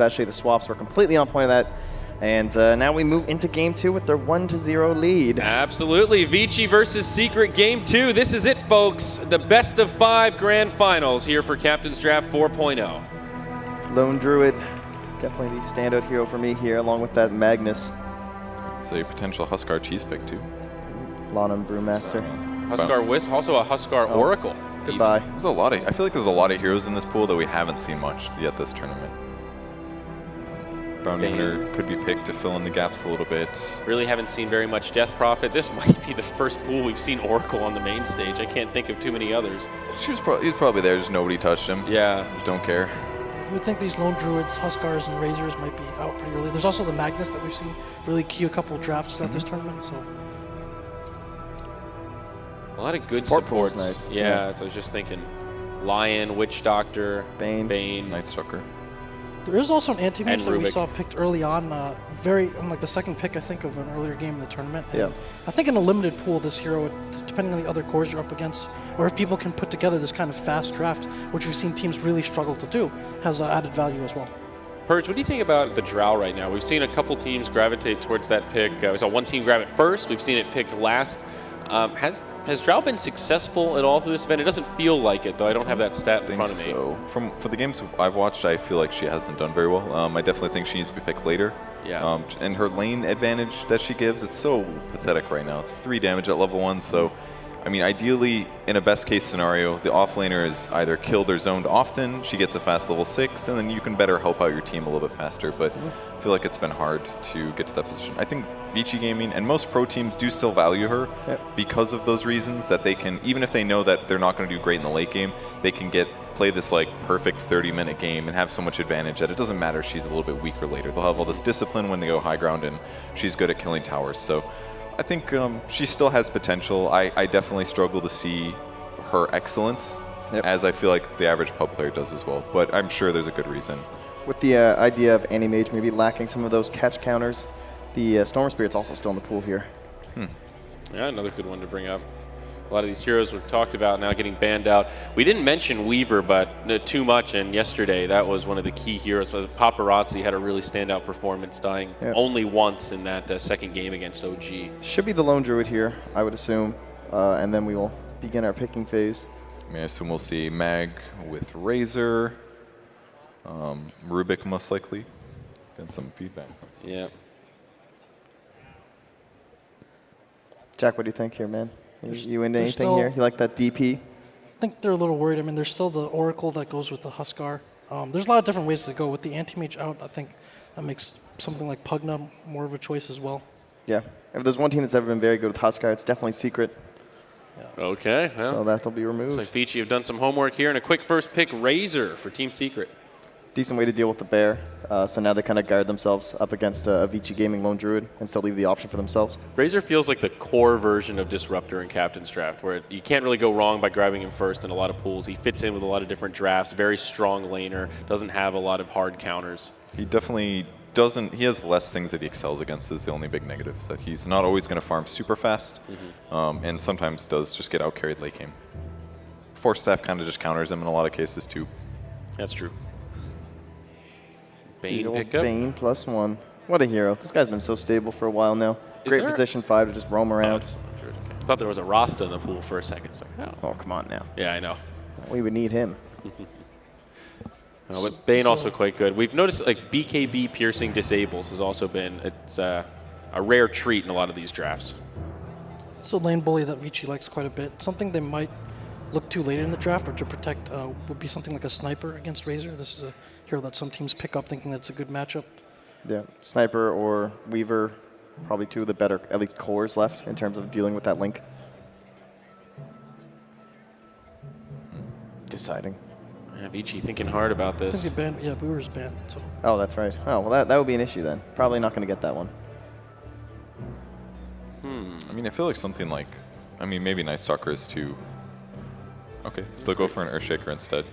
Especially the swaps were completely on point of that. And now we move into game 2 with their 1-0 lead. Absolutely. Vici versus Secret game 2. This is it, folks. The best of 5 grand finals here for Captain's Draft 4.0. Lone Druid, definitely the standout hero for me here, along with that Magnus. So a potential Huskar cheese pick too. Lana Brewmaster. Huskar Wisp, also a Huskar Oracle. Goodbye. There's a lot of, I feel like there's a lot of heroes in this pool that we haven't seen much yet this tournament. Bounty Hunter could be picked to fill in the gaps a little bit. Really haven't seen very much Death Prophet. This might be the first pool we've seen Oracle on the main stage. I can't think of too many others. He was probably there, just nobody touched him. Yeah. Just don't care. You would think these Lone Druids, Huskars, and Razors might be out pretty early. There's also the Magnus that we've seen really key a couple of drafts throughout this tournament. So a lot of good Support supports. pool's nice. Yeah, so I was just thinking Lion, Witch Doctor, Bane. Night Stalker. there is also an anti-mage that we Rubik. saw picked early on, on like the second pick, I think, of an earlier game in the tournament. And Yeah. I think in a limited pool, this hero, depending on the other cores you're up against, or if people can put together this kind of fast draft, which we've seen teams really struggle to do, has added value as well. Purge, what do you think about the Drow right now? We've seen a couple teams gravitate towards that pick. We saw one team grab it first. We've seen it picked last. Has Drow been successful at all through this event? It doesn't feel like it, though. I don't have that stat in front of me. So for the games I've watched, I feel like she hasn't done very well. I definitely think she needs to be picked later. Yeah. And her lane advantage that she gives, it's so pathetic right now. It's 3 damage at level 1, so I mean, ideally, in a best-case scenario, the offlaner is either killed or zoned often, she gets a fast level 6, and then you can better help out your team a little bit faster, but I feel like it's been hard to get to that position. I think Vici Gaming and most pro teams do still value her because of those reasons, that they can, even if they know that they're not going to do great in the late game, they can play this like perfect 30-minute game and have so much advantage that it doesn't matter if she's a little bit weaker later. They'll have all this discipline when they go high ground, and she's good at killing towers. So I think she still has potential. I definitely struggle to see her excellence, as I feel like the average pub player does as well. But I'm sure there's a good reason. With the idea of Anti-Mage maybe lacking some of those catch counters, the Storm Spirit's also still in the pool here. Yeah, another good one to bring up. A lot of these heroes we've talked about now getting banned out. We didn't mention Weaver, but too much, and yesterday that was one of the key heroes. Paparazzi had a really standout performance, dying only once in that second game against OG. Should be the Lone Druid here, I would assume, and then we will begin our picking phase. I mean, I assume we'll see Mag with Razor, Rubik most likely. Get some feedback. Yeah. Jack, what do you think here, man? You into anything still, here? You like that DP? I think they're a little worried. I mean, there's still the Oracle that goes with the Huskar. There's a lot of different ways to go. With the Anti-Mage out, I think that makes something like Pugna more of a choice as well. Yeah. If there's one team that's ever been very good with Huskar, it's definitely Secret. Okay. Well, So that'll be removed. looks like Vici have done some homework here, and a quick first pick, Razor for Team Secret. Decent way to deal with the bear. So now they kind of guard themselves up against a Vici Gaming Lone Druid and still leave the option for themselves. Razor feels like the core version of Disruptor in Captain's Draft, where you can't really go wrong by grabbing him first in a lot of pools. He fits in with a lot of different drafts, very strong laner, doesn't have a lot of hard counters. He definitely doesn't, he has less things that he excels against is the only big negative, is that he's not always going to farm super fast, and sometimes does just get out-carried late game. Force Staff kind of just counters him in a lot of cases too. That's true. Bane The old pickup. Bane +1. What a hero. This guy's been so stable for a while now. Great there- position 5 to just roam Oh, around. it's not true. Okay. I thought there was a Rasta in the pool for a second. It's like, oh. Oh, come on now. Yeah, I know. We would need him. But Bane also quite good. We've noticed like BKB piercing disables has also been a rare treat in a lot of these drafts. It's a lane bully that Vici likes quite a bit. Something they might look to later in the draft or to protect would be something like a Sniper against Razor. This is a hero that some teams pick up thinking that's a good matchup. Yeah, Sniper or Weaver, probably two of the better, at least cores left in terms of dealing with that link. Deciding. Yeah, Vici thinking hard about I this. think they banned, yeah, Weaver's banned. So Oh, that's right. Oh, well, that would be an issue then. Probably not going to get that one. I mean, I feel like something like, I mean, maybe Night Stalker is too. Okay, they'll go for an Earthshaker instead.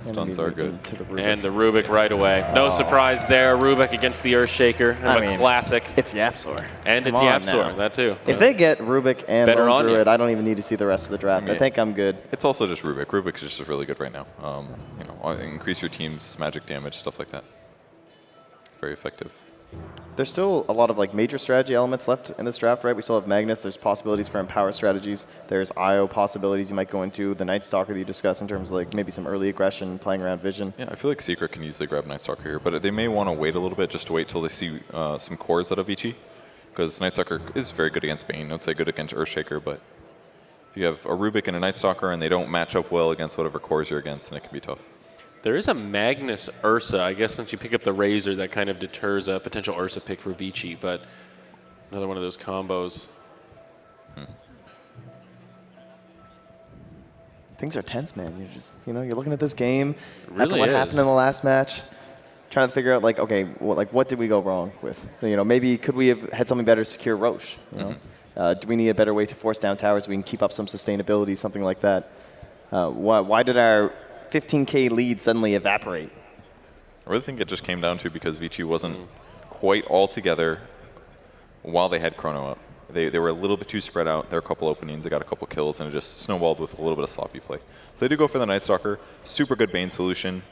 Stuns are good. To the Rubik. And the Rubik right away. No surprise there. Rubik against the Earthshaker. A classic. It's Yapzor. And it's Come on Yapzor, now. that too. If they get Rubik and Better Lone on Druid, you. I don't even need to see the rest of the draft. I think I'm good. It's also just Rubik. Rubik's just really good right now. You know, increase your team's magic damage, stuff like that. Very effective. There's still a lot of like major strategy elements left in this draft, right? We still have Magnus. There's possibilities for Empower strategies. There's IO possibilities you might go into. The Night Stalker that you discussed in terms of like maybe some early aggression, playing around vision. Yeah, I feel like Secret can easily grab Night Stalker here, but they may want to wait a little bit just to wait till they see some cores out of Vici, because Night Stalker is very good against Bane. I would say good against Earthshaker, but if you have a Rubik and a Night Stalker and they don't match up well against whatever cores you're against, then it can be tough. There is a Magnus Ursa. I guess since you pick up the Razor, that kind of deters a potential Ursa pick for Vici, but another one of those combos. Things are tense, man. You're just, you're looking at this game It after really what is. happened in the last match, trying to figure out like, okay, what did we go wrong with? Maybe could we have had something better to secure Roche? Do we need a better way to force down towers so we can keep up some sustainability, something like that? Why did our 15K lead suddenly evaporate? I really think it just came down to because Vici wasn't quite all together while they had Chrono up. They were a little bit too spread out. There were a couple openings, they got a couple kills, and it just snowballed with a little bit of sloppy play. So they do go for the Night Stalker. Super good Bane solution.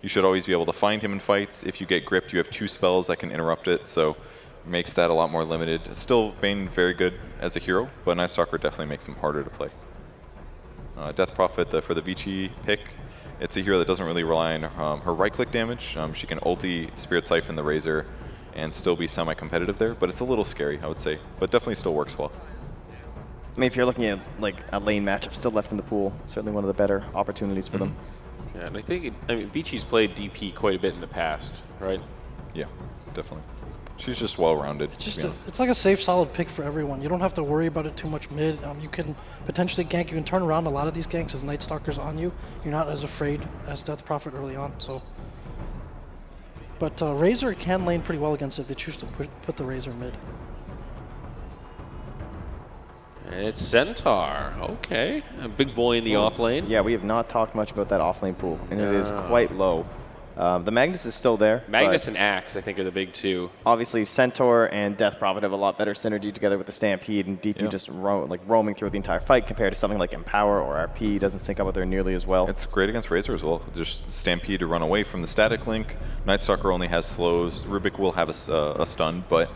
You should always be able to find him in fights. If you get gripped, you have 2 spells that can interrupt it, so it makes that a lot more limited. Still, Bane very good as a hero, but Night Stalker definitely makes him harder to play. Death Prophet for the Vici pick. It's a hero that doesn't really rely on her right-click damage. She can ulti Spirit Siphon the Razor and still be semi-competitive there, but it's a little scary, I would say, but definitely still works well. I mean, if you're looking at like a lane matchup still left in the pool, certainly one of the better opportunities for them. Yeah, and I mean, Vici's played DP quite a bit in the past, right? Yeah, definitely. She's just well-rounded. It's like a safe, solid pick for everyone. You don't have to worry about it too much mid. You can potentially gank. You can turn around a lot of these ganks as Night Stalker's on you. You're not as afraid as Death Prophet early on. So, but Razor can lane pretty well against it if they choose to put the Razor mid. It's Centaur. Okay. A big boy in the off lane. Yeah, we have not talked much about that off lane pool, and it is quite low. The Magnus is still there. Magnus and Axe, I think, are the big two. Obviously, Centaur and Death Prophet have a lot better synergy together with the Stampede, and DP just roaming through the entire fight compared to something like Empower or RP doesn't sync up with her nearly as well. It's great against Razor as well. Just Stampede to run away from the static link. Night Stalker only has slows. Rubik will have a stun, but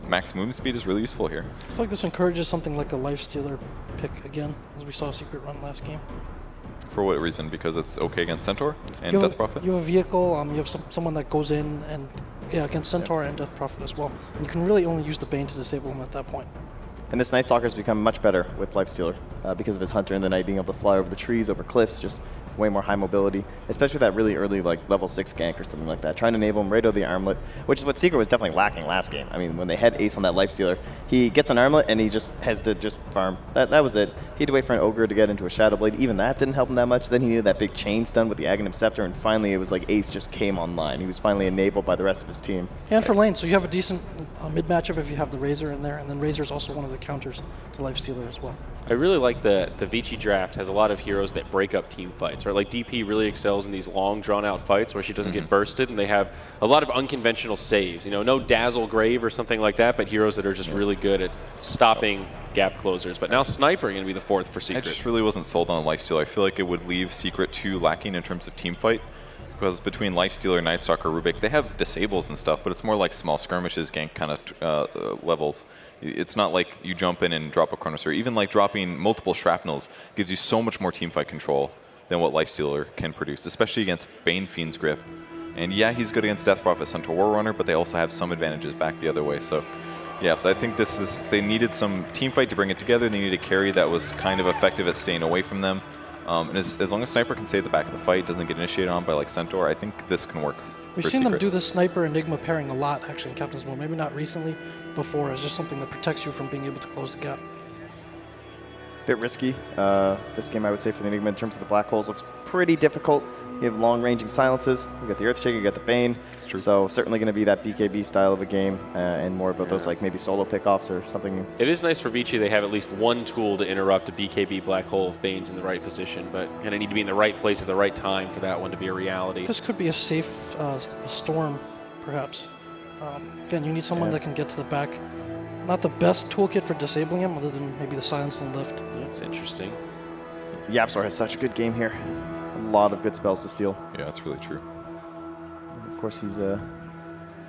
max movement speed is really useful here. I feel like this encourages something like a Lifestealer pick again, as we saw Secret run last game. For what reason? Because it's okay against Centaur and Death Prophet? You have a vehicle, you have someone that goes in and against Centaur and Death Prophet as well. And you can really only use the Bane to disable him at that point. And this Night Stalker has become much better with Lifestealer because of his Hunter in the Night being able to fly over the trees, over cliffs, just way more high mobility, especially with that really early like level 6 gank or something like that. Trying to enable him right out of the armlet, which is what Secret was definitely lacking last game. I mean, when they had Ace on that Lifestealer, he gets an armlet and he just has to just farm. That was it. He had to wait for an Ogre to get into a Shadow Blade. Even that didn't help him that much. Then he needed that big chain stun with the Aghanim Scepter, and finally it was like Ace just came online. He was finally enabled by the rest of his team. And for lane, so you have a decent mid matchup if you have the Razor in there, and then Razor is also one of the counters to Lifestealer as well. I really like the Vici draft has a lot of heroes that break up team fights, right? Like DP really excels in these long, drawn-out fights where she doesn't get bursted, and they have a lot of unconventional saves. No Dazzle Grave or something like that, but heroes that are just really good at stopping gap closers. But now Sniper going to be the fourth for Secret. I just really wasn't sold on Lifestealer. I feel like it would leave Secret too lacking in terms of team fight. Because between Lifestealer, Night Stalker, Rubik, they have disables and stuff, but it's more like small skirmishes, gank kind of levels. It's not like you jump in and drop a Chronosaur. Even like dropping multiple shrapnels gives you so much more teamfight control than what Lifestealer can produce, especially against Bane Fiend's Grip. And yeah, he's good against Death Prophet, Centaur War Runner, but they also have some advantages back the other way. So yeah, I think they needed some teamfight to bring it together. They needed a carry that was kind of effective at staying away from them. And as long as Sniper can stay at the back of the fight, doesn't get initiated on by like Centaur, I think this can work. We've seen them do the Sniper Enigma pairing a lot, actually, in Captain's War. Maybe not recently, before. It's just something that protects you from being able to close the gap. Bit risky. This game, I would say, for the Enigma in terms of the black holes looks pretty difficult. You have long-ranging silences. You got the Earthshaker, you got the Bane. It's true. So certainly going to be that BKB style of a game, and more about those like maybe solo pickoffs or something. It is nice for Vici. They have at least one tool to interrupt a BKB black hole if Bane's in the right position, but going to need to be in the right place at the right time for that one to be a reality. This could be a safe storm, perhaps. Again, you need someone that can get to the back. Not the best toolkit for disabling him, other than maybe the silence and lift. That's interesting. YapzOr has such a good game here. A lot of good spells to steal. Yeah, that's really true. Of course, he's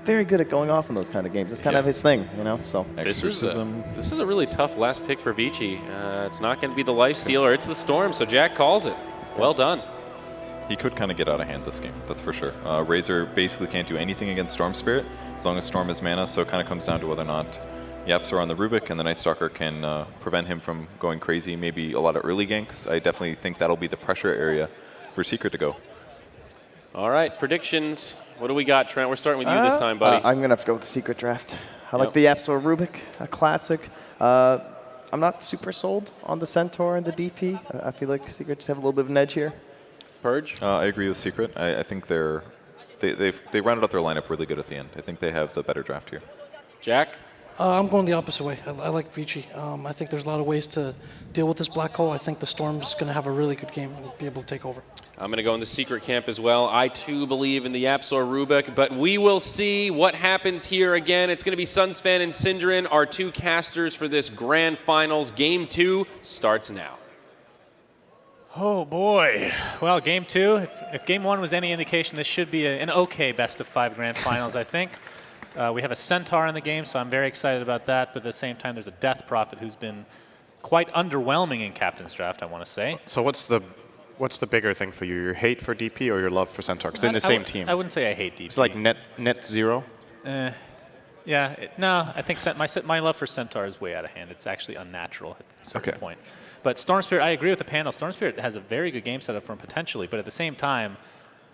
very good at going off in those kind of games. It's kind of his thing, you know. So This Exorcism. is a really tough last pick for Vici. It's not going to be the Life Stealer, it's the Storm, so Jack calls it. Well done. He could kind of get out of hand this game, that's for sure. Razor basically can't do anything against Storm Spirit as long as Storm has mana, so it kind of comes down to whether or not YapzOr on the Rubik and the Night Stalker can prevent him from going crazy, maybe a lot of early ganks. I definitely think that'll be the pressure area for Secret to go. All right, predictions. What do we got, Trent? We're starting with you this time, buddy. I'm going to have to go with the Secret Draft. I like the YapzOr Rubik, a classic. I'm not super sold on the Centaur and the DP. I feel like Secret just have a little bit of an edge here. Purge? I agree with Secret. I think they rounded out their lineup really good at the end. I think they have the better draft here. Jack? I'm going the opposite way. I like Vici. I think there's a lot of ways to deal with this black hole. I think the Storm's going to have a really good game and be able to take over. I'm going to go in the Secret camp as well. I, too, believe in the YapzOr Rubik, but we will see what happens here again. It's going to be Sunsfan and Synderen, our two casters for this grand finals. Game 2 starts now. Oh boy. Well, game 2, if game 1 was any indication, this should be an okay best of 5 grand finals, I think. We have a Centaur in the game, so I'm very excited about that, but at the same time, there's a Death Prophet who's been quite underwhelming in Captain's Draft, I want to say. So what's the bigger thing for you, your hate for DP or your love for Centaur? Because they're in the same team. I wouldn't say I hate DP. It's like net zero? Yeah, no, I think my love for Centaur is way out of hand. It's actually unnatural at a certain point. But Storm Spirit, I agree with the panel. Storm Spirit has a very good game setup for him potentially, but at the same time,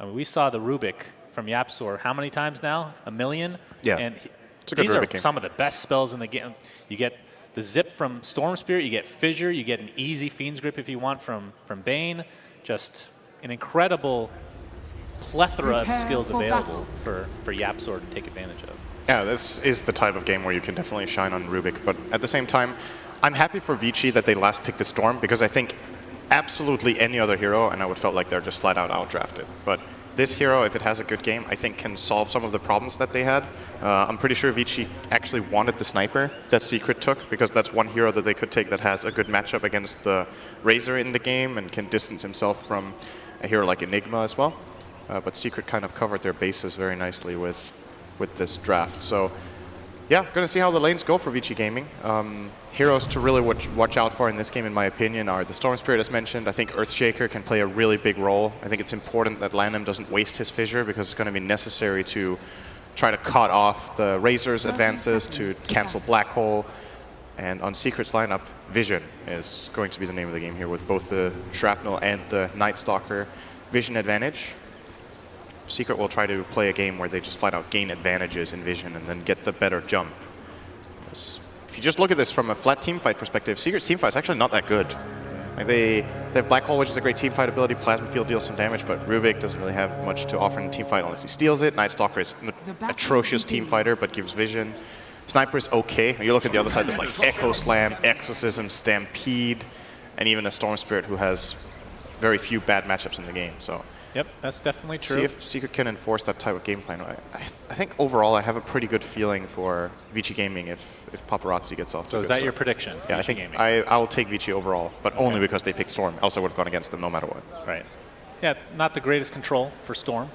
I mean, we saw the Rubik from YapzOr how many times now? 1 million? Yeah. And It's a good these are Rubik game. some of the best spells in the game. You get the Zip from Storm Spirit, you get Fissure, you get an easy Fiend's Grip if you want from Bane. Just an incredible plethora of skills available for YapzOr to take advantage of. Yeah, this is the type of game where you can definitely shine on Rubik, but at the same time, I'm happy for Vici that they last picked the Storm, because I think absolutely any other hero, and I would felt like they're just flat out outdrafted. But this hero, if it has a good game, I think can solve some of the problems that they had. I'm pretty sure Vici actually wanted the Sniper that Secret took, because that's one hero that they could take that has a good matchup against the Razor in the game and can distance himself from a hero like Enigma as well. But Secret kind of covered their bases very nicely with this draft. So yeah, going to see how the lanes go for Vici Gaming. Heroes to really watch out for in this game, in my opinion, are the Storm Spirit, as mentioned. I think Earthshaker can play a really big role. I think it's important that Lanham doesn't waste his Fissure, because it's going to be necessary to try to cut off the Razor's advances to cancel Black Hole. And on Secret's lineup, Vision is going to be the name of the game here, with both the Shrapnel and the Night Stalker. Vision advantage. Secret will try to play a game where they just flat out gain advantages in Vision and then get the better jump. If you just look at this from a flat teamfight perspective, Secret's teamfight is actually not that good. Like they have Black Hole, which is a great teamfight ability. Plasma Field deals some damage, but Rubik doesn't really have much to offer in a teamfight unless he steals it. Night Stalker is an atrocious teamfighter, but gives Vision. Sniper is okay. You look at the other side, there's like Echo Slam, Exorcism, Stampede, and even a Storm Spirit who has very few bad matchups in the game. So Yep, that's definitely true. see if Secret can enforce that type of game plan. I think overall I have a pretty good feeling for Vici Gaming if Paparazzi gets off to So a is good that your start. prediction? Yeah, I Vici think Gaming? I'll take Vici overall, but only because they picked Storm. Else I would have gone against them no matter what. Right. Yeah, not the greatest control for Storm.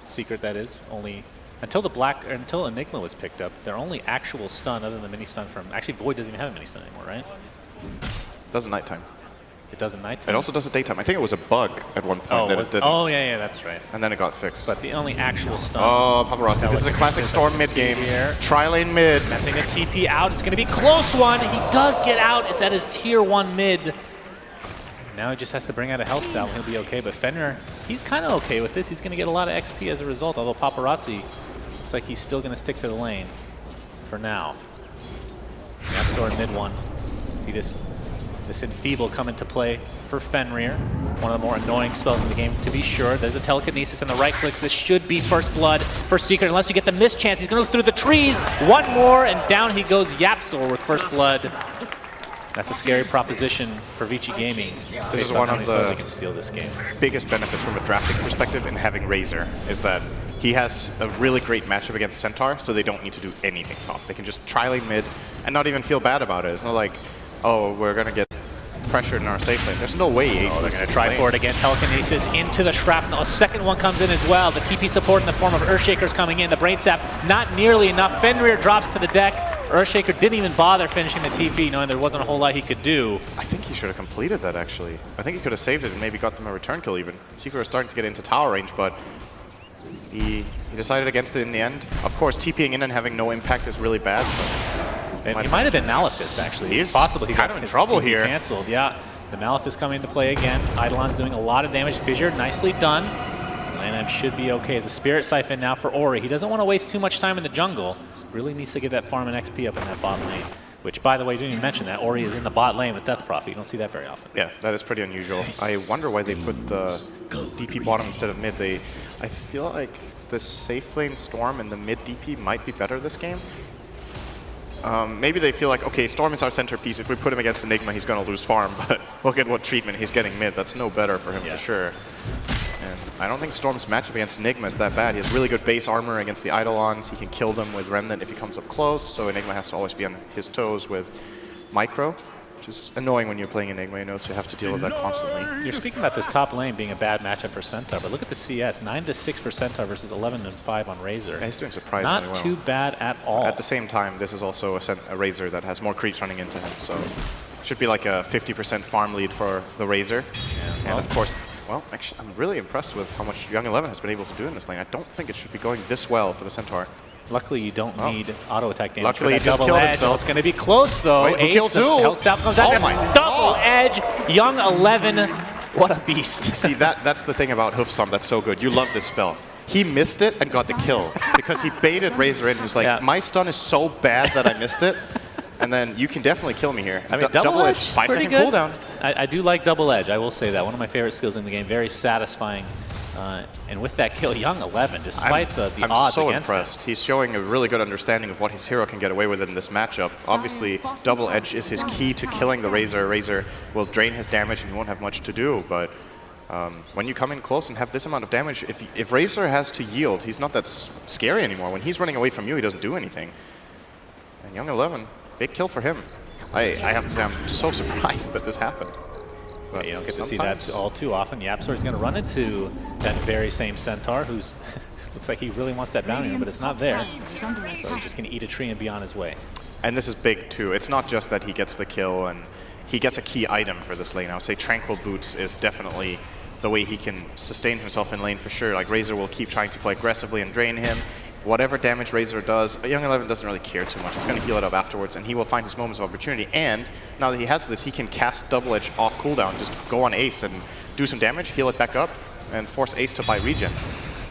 Secret, that is. Only until Enigma was picked up, their only actual stun other than the mini stun from actually Void doesn't even have a mini stun anymore, right? It does at nighttime. It does at nighttime. It also does at daytime. I think it was a bug at one point Oh, that was it did. oh yeah, that's right. And then it got fixed. But the only actual stun. Oh, Paparazzi. This is a classic Storm mid game. Tri-lane mid. Attempting a TP out. It's going to be a close one. He does get out. It's at his tier 1 mid. Now he just has to bring out a health cell and he'll be okay. But Fenrir, he's kind of okay with this. He's going to get a lot of XP as a result, although Paparazzi looks like he's still going to stick to the lane for now. YapzOr mid 1. See this This Enfeeble come into play for Fenrir. One of the more annoying spells in the game, to be sure. There's a telekinesis and the right clicks. This should be first blood for Secret, unless you get the miss chance. He's going to go through the trees. One more, and down he goes YapzOr with first blood. That's a scary proposition for Vici Gaming. This is one of the they can steal this game. biggest benefits from a drafting perspective in having Razor, is that he has a really great matchup against Centaur, so they don't need to do anything top. They can just tri-lane mid and not even feel bad about it. It's not like, oh, we're going to get pressured in our safe lane. There's no way Ace They're is going to try for it again. Telekinesis into the Shrapnel. A second one comes in as well. The TP support in the form of Earthshaker's coming in. The Brain Sap not nearly enough. Fenrir drops to the deck. Earthshaker didn't even bother finishing the TP, knowing there wasn't a whole lot he could do. I think he should have completed that, actually. I think he could have saved it and maybe got them a return kill even. Secret was starting to get into tower range, but he decided against it in the end. Of course, TPing in and having no impact is really bad. And he might have been Malefist, actually. He's It's possible he kind got of in his trouble TP here. canceled. Yeah, the Malefist coming into play again. Eidolon's doing a lot of damage. Fissure, nicely done. Lanham should be okay as a Spirit Siphon now for Ori. He doesn't want to waste too much time in the jungle. Really needs to get that farm and XP up in that bot lane. Which, by the way, didn't even mention that Ori is in the bot lane with Death Prophet. You don't see that very often. Yeah, that is pretty unusual. I wonder why they put the DP bottom instead of mid. I feel like the safe lane Storm and the mid DP might be better this game. Maybe they feel like, okay, Storm is our centerpiece. If we put him against Enigma, he's going to lose farm. But look at what treatment he's getting mid. That's no better for him for sure. And I don't think Storm's matchup against Enigma is that bad. He has really good base armor against the Eidolons. He can kill them with Remnant if he comes up close. So Enigma has to always be on his toes with Micro, which is annoying when you're playing Enigma, you know, to have to deal with that constantly. You're speaking about this top lane being a bad matchup for Centaur, but look at the CS. 9-6 for Centaur versus 11-5 on Razor. Yeah, he's doing surprisingly well. Not too bad at all. At the same time, this is also a Razor that has more creeps running into him, so should be like a 50% farm lead for the Razor. Yeah, and of course, well, actually, I'm really impressed with how much Young 11 has been able to do in this lane. I don't think it should be going this well for the Centaur. Luckily, you don't need auto attack damage. Luckily, for he that just double killed edge. himself. It's going to be close, though. Wait, who killed the two? Health Sap comes out. Oh my double God. edge. Young 11. What a beast. See, that's the thing about Hoofstomp that's so good. You love this spell. He missed it and got the kill because he baited Razor in. He's like, my stun is so bad that I missed it. And then you can definitely kill me here. I mean, double edge, 5-second good. cooldown. I do like double edge. I will say that. One of my favorite skills in the game. Very satisfying. And with that kill, Young 11, despite the odds I'm so against impressed. him. He's showing a really good understanding of what his hero can get away with in this matchup. Obviously, double edge is his key to killing the Razor. Razor will drain his damage and he won't have much to do. But when you come in close and have this amount of damage, if Razor has to yield, he's not that scary anymore. When he's running away from you, he doesn't do anything. And Young 11, big kill for him. I have to say, I'm so surprised that this happened. Yeah, you don't get to see that all too often. YapzOr is going to run into that very same Centaur, who's looks like he really wants that bounty, but it's not there. So he's just going to eat a tree and be on his way. And this is big too. It's not just that he gets the kill and he gets a key item for this lane. I would say Tranquil Boots is definitely the way he can sustain himself in lane for sure. Like Razor will keep trying to play aggressively and drain him. Whatever damage Razor does, Young 11 doesn't really care too much. He's going to heal it up afterwards, and he will find his moments of opportunity. And now that he has this, he can cast Double Edge off cooldown, just go on Ace and do some damage, heal it back up, and force Ace to buy regen,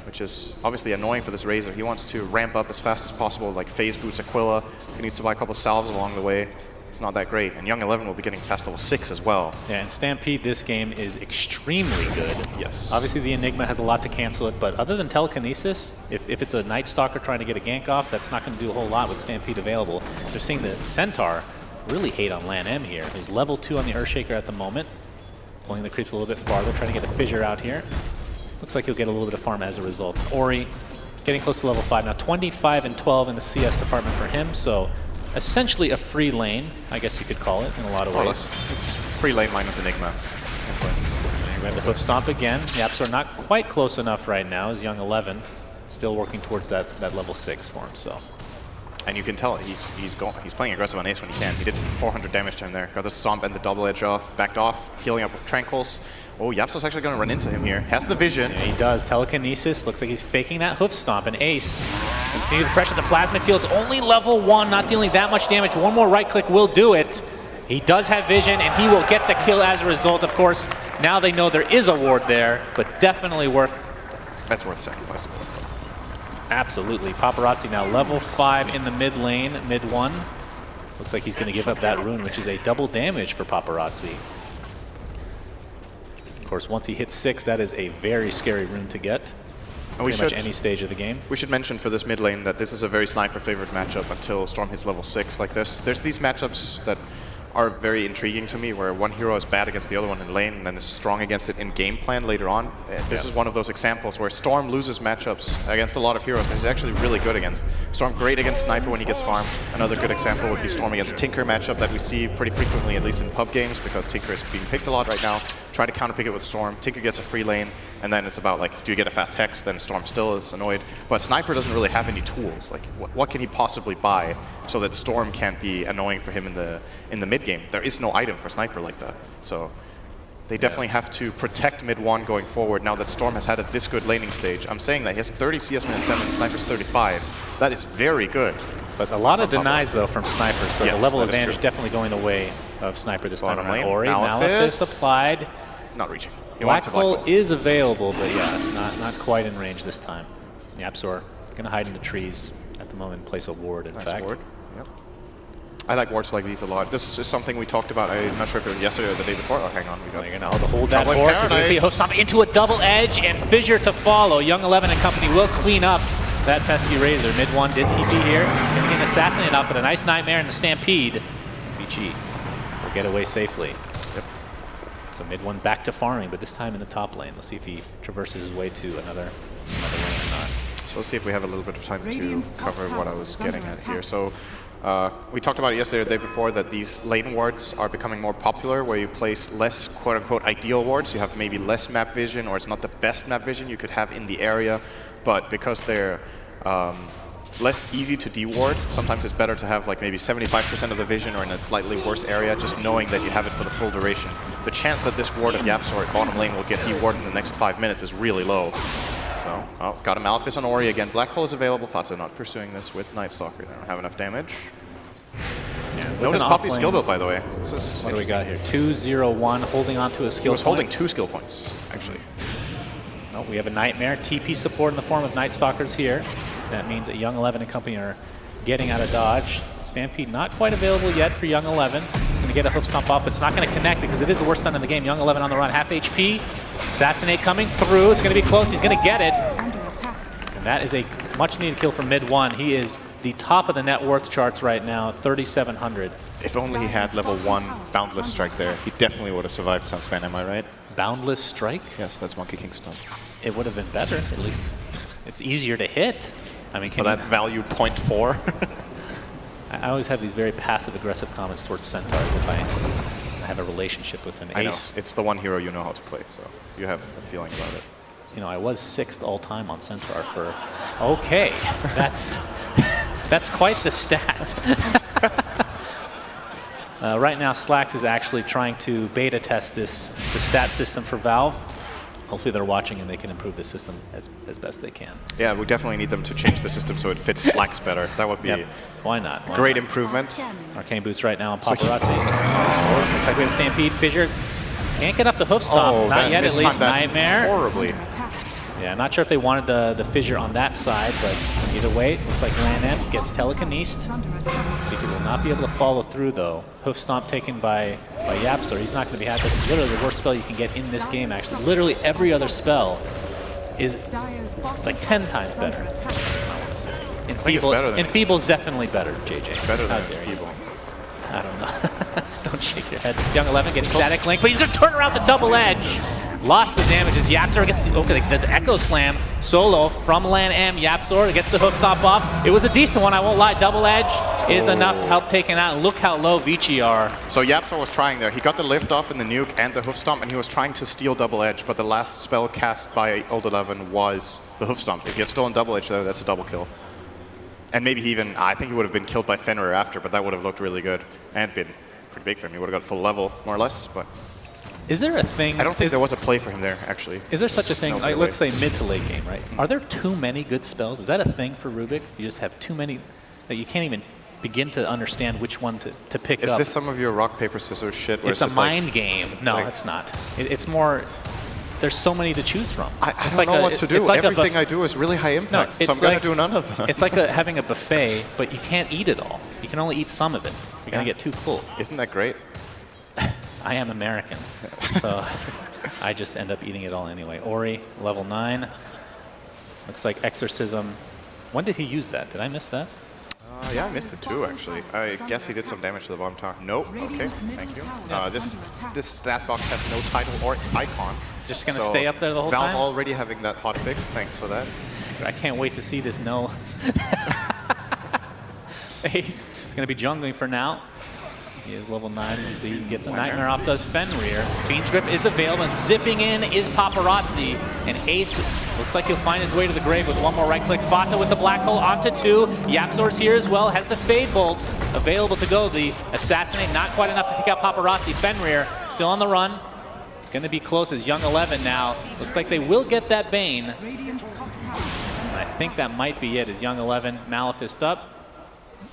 which is obviously annoying for this Razor. He wants to ramp up as fast as possible, like phase boots Aquila. He needs to buy a couple salves along the way. It's not that great. And Young 11 will be getting fast level 6 as well. Yeah, and Stampede this game is extremely good. Yes. Obviously, the Enigma has a lot to cancel it, but other than Telekinesis, if it's a Night Stalker trying to get a gank off, that's not going to do a whole lot with Stampede available. So we're seeing the Centaur really hate on LAN-M here. There's level 2 on the Earthshaker at the moment, pulling the creeps a little bit farther, trying to get a Fissure out here. Looks like he'll get a little bit of farm as a result. Ori getting close to level 5 now, 25 and 12 in the CS department for him, so essentially a free lane, I guess you could call it in a lot of ways. It's free lane minus Enigma. We have the Hoof Stomp again. YapzOr not quite close enough right now as Young 11, still working towards that level 6 for himself. And you can tell he's playing aggressive on Ace when he can. He did 400 damage to him there. Got the Stomp and the Double Edge off, backed off, healing up with Tranquils. Oh, YapzOr's actually going to run into him here. Has the vision. Yeah, he does. Telekinesis. Looks like he's faking that Hoof Stomp. And Ace continues to pressure the Plasma Field's only level 1, not dealing that much damage. One more right click will do it. He does have vision, and he will get the kill as a result. Of course, now they know there is a ward there, but definitely worth... That's worth sacrificing. Absolutely. Paparazzi now level 5 in the mid lane, mid 1. Looks like he's going to give up that rune, which is a double damage for Paparazzi. Of course, once he hits 6, that is a very scary rune to get. And pretty much any stage of the game. We should mention for this mid lane that this is a very sniper favorite matchup until Storm hits level 6 like this. There's these matchups that are very intriguing to me, where one hero is bad against the other one in lane and then is strong against it in game plan later on. This is one of those examples where Storm loses matchups against a lot of heroes that he's actually really good against. Storm great against Sniper when he gets farm. Another good example would be Storm against Tinker matchup that we see pretty frequently, at least in pub games, because Tinker is being picked a lot right now. Try to counterpick it with Storm. Tinker gets a free lane, and then it's about like, do you get a fast Hex? Then Storm still is annoyed. But Sniper doesn't really have any tools. Like, what can he possibly buy so that Storm can't be annoying for him in the mid game? There is no item for Sniper like that. So they definitely have to protect mid 1 going forward now that Storm has had a this good laning stage. I'm saying that he has 30 CS minus 7, Sniper's 35. That is very good. But a lot of denies, though, from Sniper, so Yes, the level that is advantage true. definitely going the way of Sniper this time Bottom around. lane, Ori, Malefist. Malefist applied. Not reaching. He Black wants a Hole is available, but yeah, not quite in range this time. Yapzor going to hide in the trees at the moment and place a ward, in Nice fact. ward. Yep. I like wards like these a lot. This is just something we talked about. I'm not sure if it was yesterday or the day before. Oh, hang on. We got They're going to hold that Trouble in force. He's going to see Paradise. Hostomp into a double edge and Fissure to follow. Young 11 and company will clean up that pesky Razor. Mid 1 did TP here. He's going to get an assassinated off, but a nice Nightmare in the Stampede. Vici will get away safely. Yep. So mid 1 back to farming, but this time in the top lane. Let's see if he traverses his way to another lane or not. So let's see if we have a little bit of time to cover what I was getting at here. So we talked about it yesterday or the day before that these lane wards are becoming more popular, where you place less quote-unquote ideal wards. You have maybe less map vision, or it's not the best map vision you could have in the area, but because they're less easy to de-ward, sometimes it's better to have like maybe 75% of the vision or in a slightly worse area, just knowing that you have it for the full duration. The chance that this ward of Yapzor at bottom lane will get de-warded in the next 5 minutes is really low. So, oh, got a Malefist on Ori again. Black Hole is available. Fatso not pursuing this with Night Stalker. They don't have enough damage. Notice Poppy's skill build, by the way. This is what do we got here? 2-0-1, holding on to a skill He was holding point. 2 skill points, actually. Oh, we have a Nightmare. TP support in the form of Night Stalkers here. That means that Young 11 and company are getting out of dodge. Stampede not quite available yet for Young 11. He's going to get a hoof stomp off, but it's not going to connect because it is the worst stun in the game. Young 11 on the run, half HP. Assassinate coming through. It's going to be close. He's going to get it. And that is a much needed kill from mid 1. He is the top of the net worth charts right now, 3,700. If only he had level 1 Boundless Strike there, he definitely would have survived Sun's Fan, am I right? Boundless Strike? Yes, that's Monkey King stun. It would have been better. At least it's easier to hit. I mean, For can that you, value 0.4. I always have these very passive-aggressive comments towards Centaurs if I have a relationship with an I know. ace. It's the one hero you know how to play, so you have a feeling about it. You know, I was 6th all-time on Centaur for... Okay, that's quite the stat. Right now, Slax is actually trying to beta test the stat system for Valve. Hopefully they're watching and they can improve the system as best they can. Yeah, we definitely need them to change the system so it fits Slacks better. That would be Yep. Why not? Why great not? improvement. Arcane Boots right now on Paparazzi. Looks like we have Stampede. Fissure can't get up the hoof stomp. Oh, Not that yet, at mistimed least. that Nightmare. horribly. Yeah, not sure if they wanted the Fissure on that side, but either way, looks like Land gets telekinesed. Secret will not be able to follow through, though. Hoof stomp taken by Yapzor. He's not going to be happy. It's literally the worst spell you can get in this game, actually. Literally every other spell is like 10 times better, I want to say. Enfeeble's definitely better, JJ. Better How than dare you. Enfeeble. I don't know. Don't shake your head. Young 11 getting static link, but he's going to turn around the double edge. Lots of damage as Yapzor gets the Echo Slam solo from Lan M. Yapzor gets the hoof stomp off. It was a decent one, I won't lie. Double edge is enough to help take it out. And look how low Vici are. So Yapzor was trying there. He got the lift off in the nuke and the hoof stomp, and he was trying to steal double edge, but the last spell cast by Old 11 was the hoof stomp. If he had stolen double edge there, that's a double kill. And maybe he even, I think he would have been killed by Fenrir after, but that would have looked really good and been pretty big for him. He would have got full level, more or less, but Is there a thing? I don't think there was a play for him there, actually. Is there such a There's thing, no like, way. let's say mid to late game, right? Are there too many good spells? Is that a thing for Rubik? You just have too many that you can't even begin to understand which one to pick Is up. this some of your rock, paper, scissors shit? Where It's a just mind like, game. No, like- it's not. It's more there's so many to choose from. I don't know what to do. Everything I do is really high impact, so I'm going to do none of them. It's like having a buffet, but you can't eat it all. You can only eat some of it. You're going to get too full. Isn't that great? I am American, so I just end up eating it all anyway. Ori, level 9. Looks like Exorcism. When did he use that? Did I miss that? Yeah, I missed it too, actually. I guess he did some damage to the bottom tower. Nope. Okay, thank you. This stat box has no title or icon. It's just going to stay up there the whole Valve time? already having that hot fix. Thanks for that. I can't wait to see this no. Ace is going to be jungling for now. He is level 9. We'll see. Gets a Nightmare off, does Fenrir. Fiend's Grip is available, and zipping in is Paparazzi. And Ace looks like he'll find his way to the grave with one more right click. Fata with the Black Hole onto 2. Yapzor's here as well. Has the Fade Bolt available to go. The Assassinate not quite enough to take out Paparazzi. Fenrir still on the run. It's going to be close as Young 11 now. Looks like they will get that Bane. And I think that might be it as Young 11, Malefist up.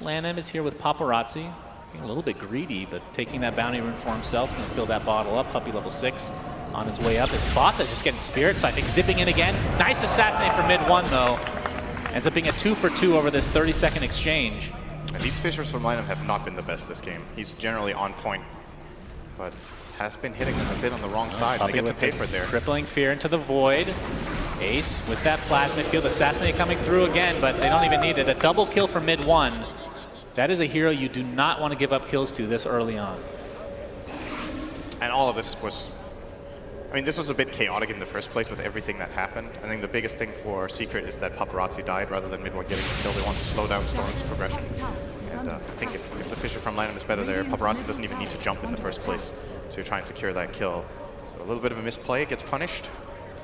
Lanham is here with Paparazzi. Being a little bit greedy, but taking that bounty rune for himself and fill that bottle up. Puppy level 6 on his way up. Is Fata just getting spirits? I think zipping in again. Nice assassinate for mid 1 though. Ends up being a 2 for 2 over this 30-second exchange. And these fissures from Lanham have not been the best this game. He's generally on point, but has been hitting them a bit on the wrong side. They get to pay for it there. Crippling Fear into the void. Ace with that plasmid field. Assassinate coming through again, but they don't even need it. A double kill for mid 1. That is a hero you do not want to give up kills to this early on. And all of this was, I mean, this was a bit chaotic in the first place with everything that happened. I think the biggest thing for Secret is that Paparazzi died rather than mid-1 getting a kill. They want to slow down Storm's progression. And I think if the Fissure from Lanham is better there, Paparazzi doesn't even need to jump in the first place to try and secure that kill. So a little bit of a misplay, gets punished.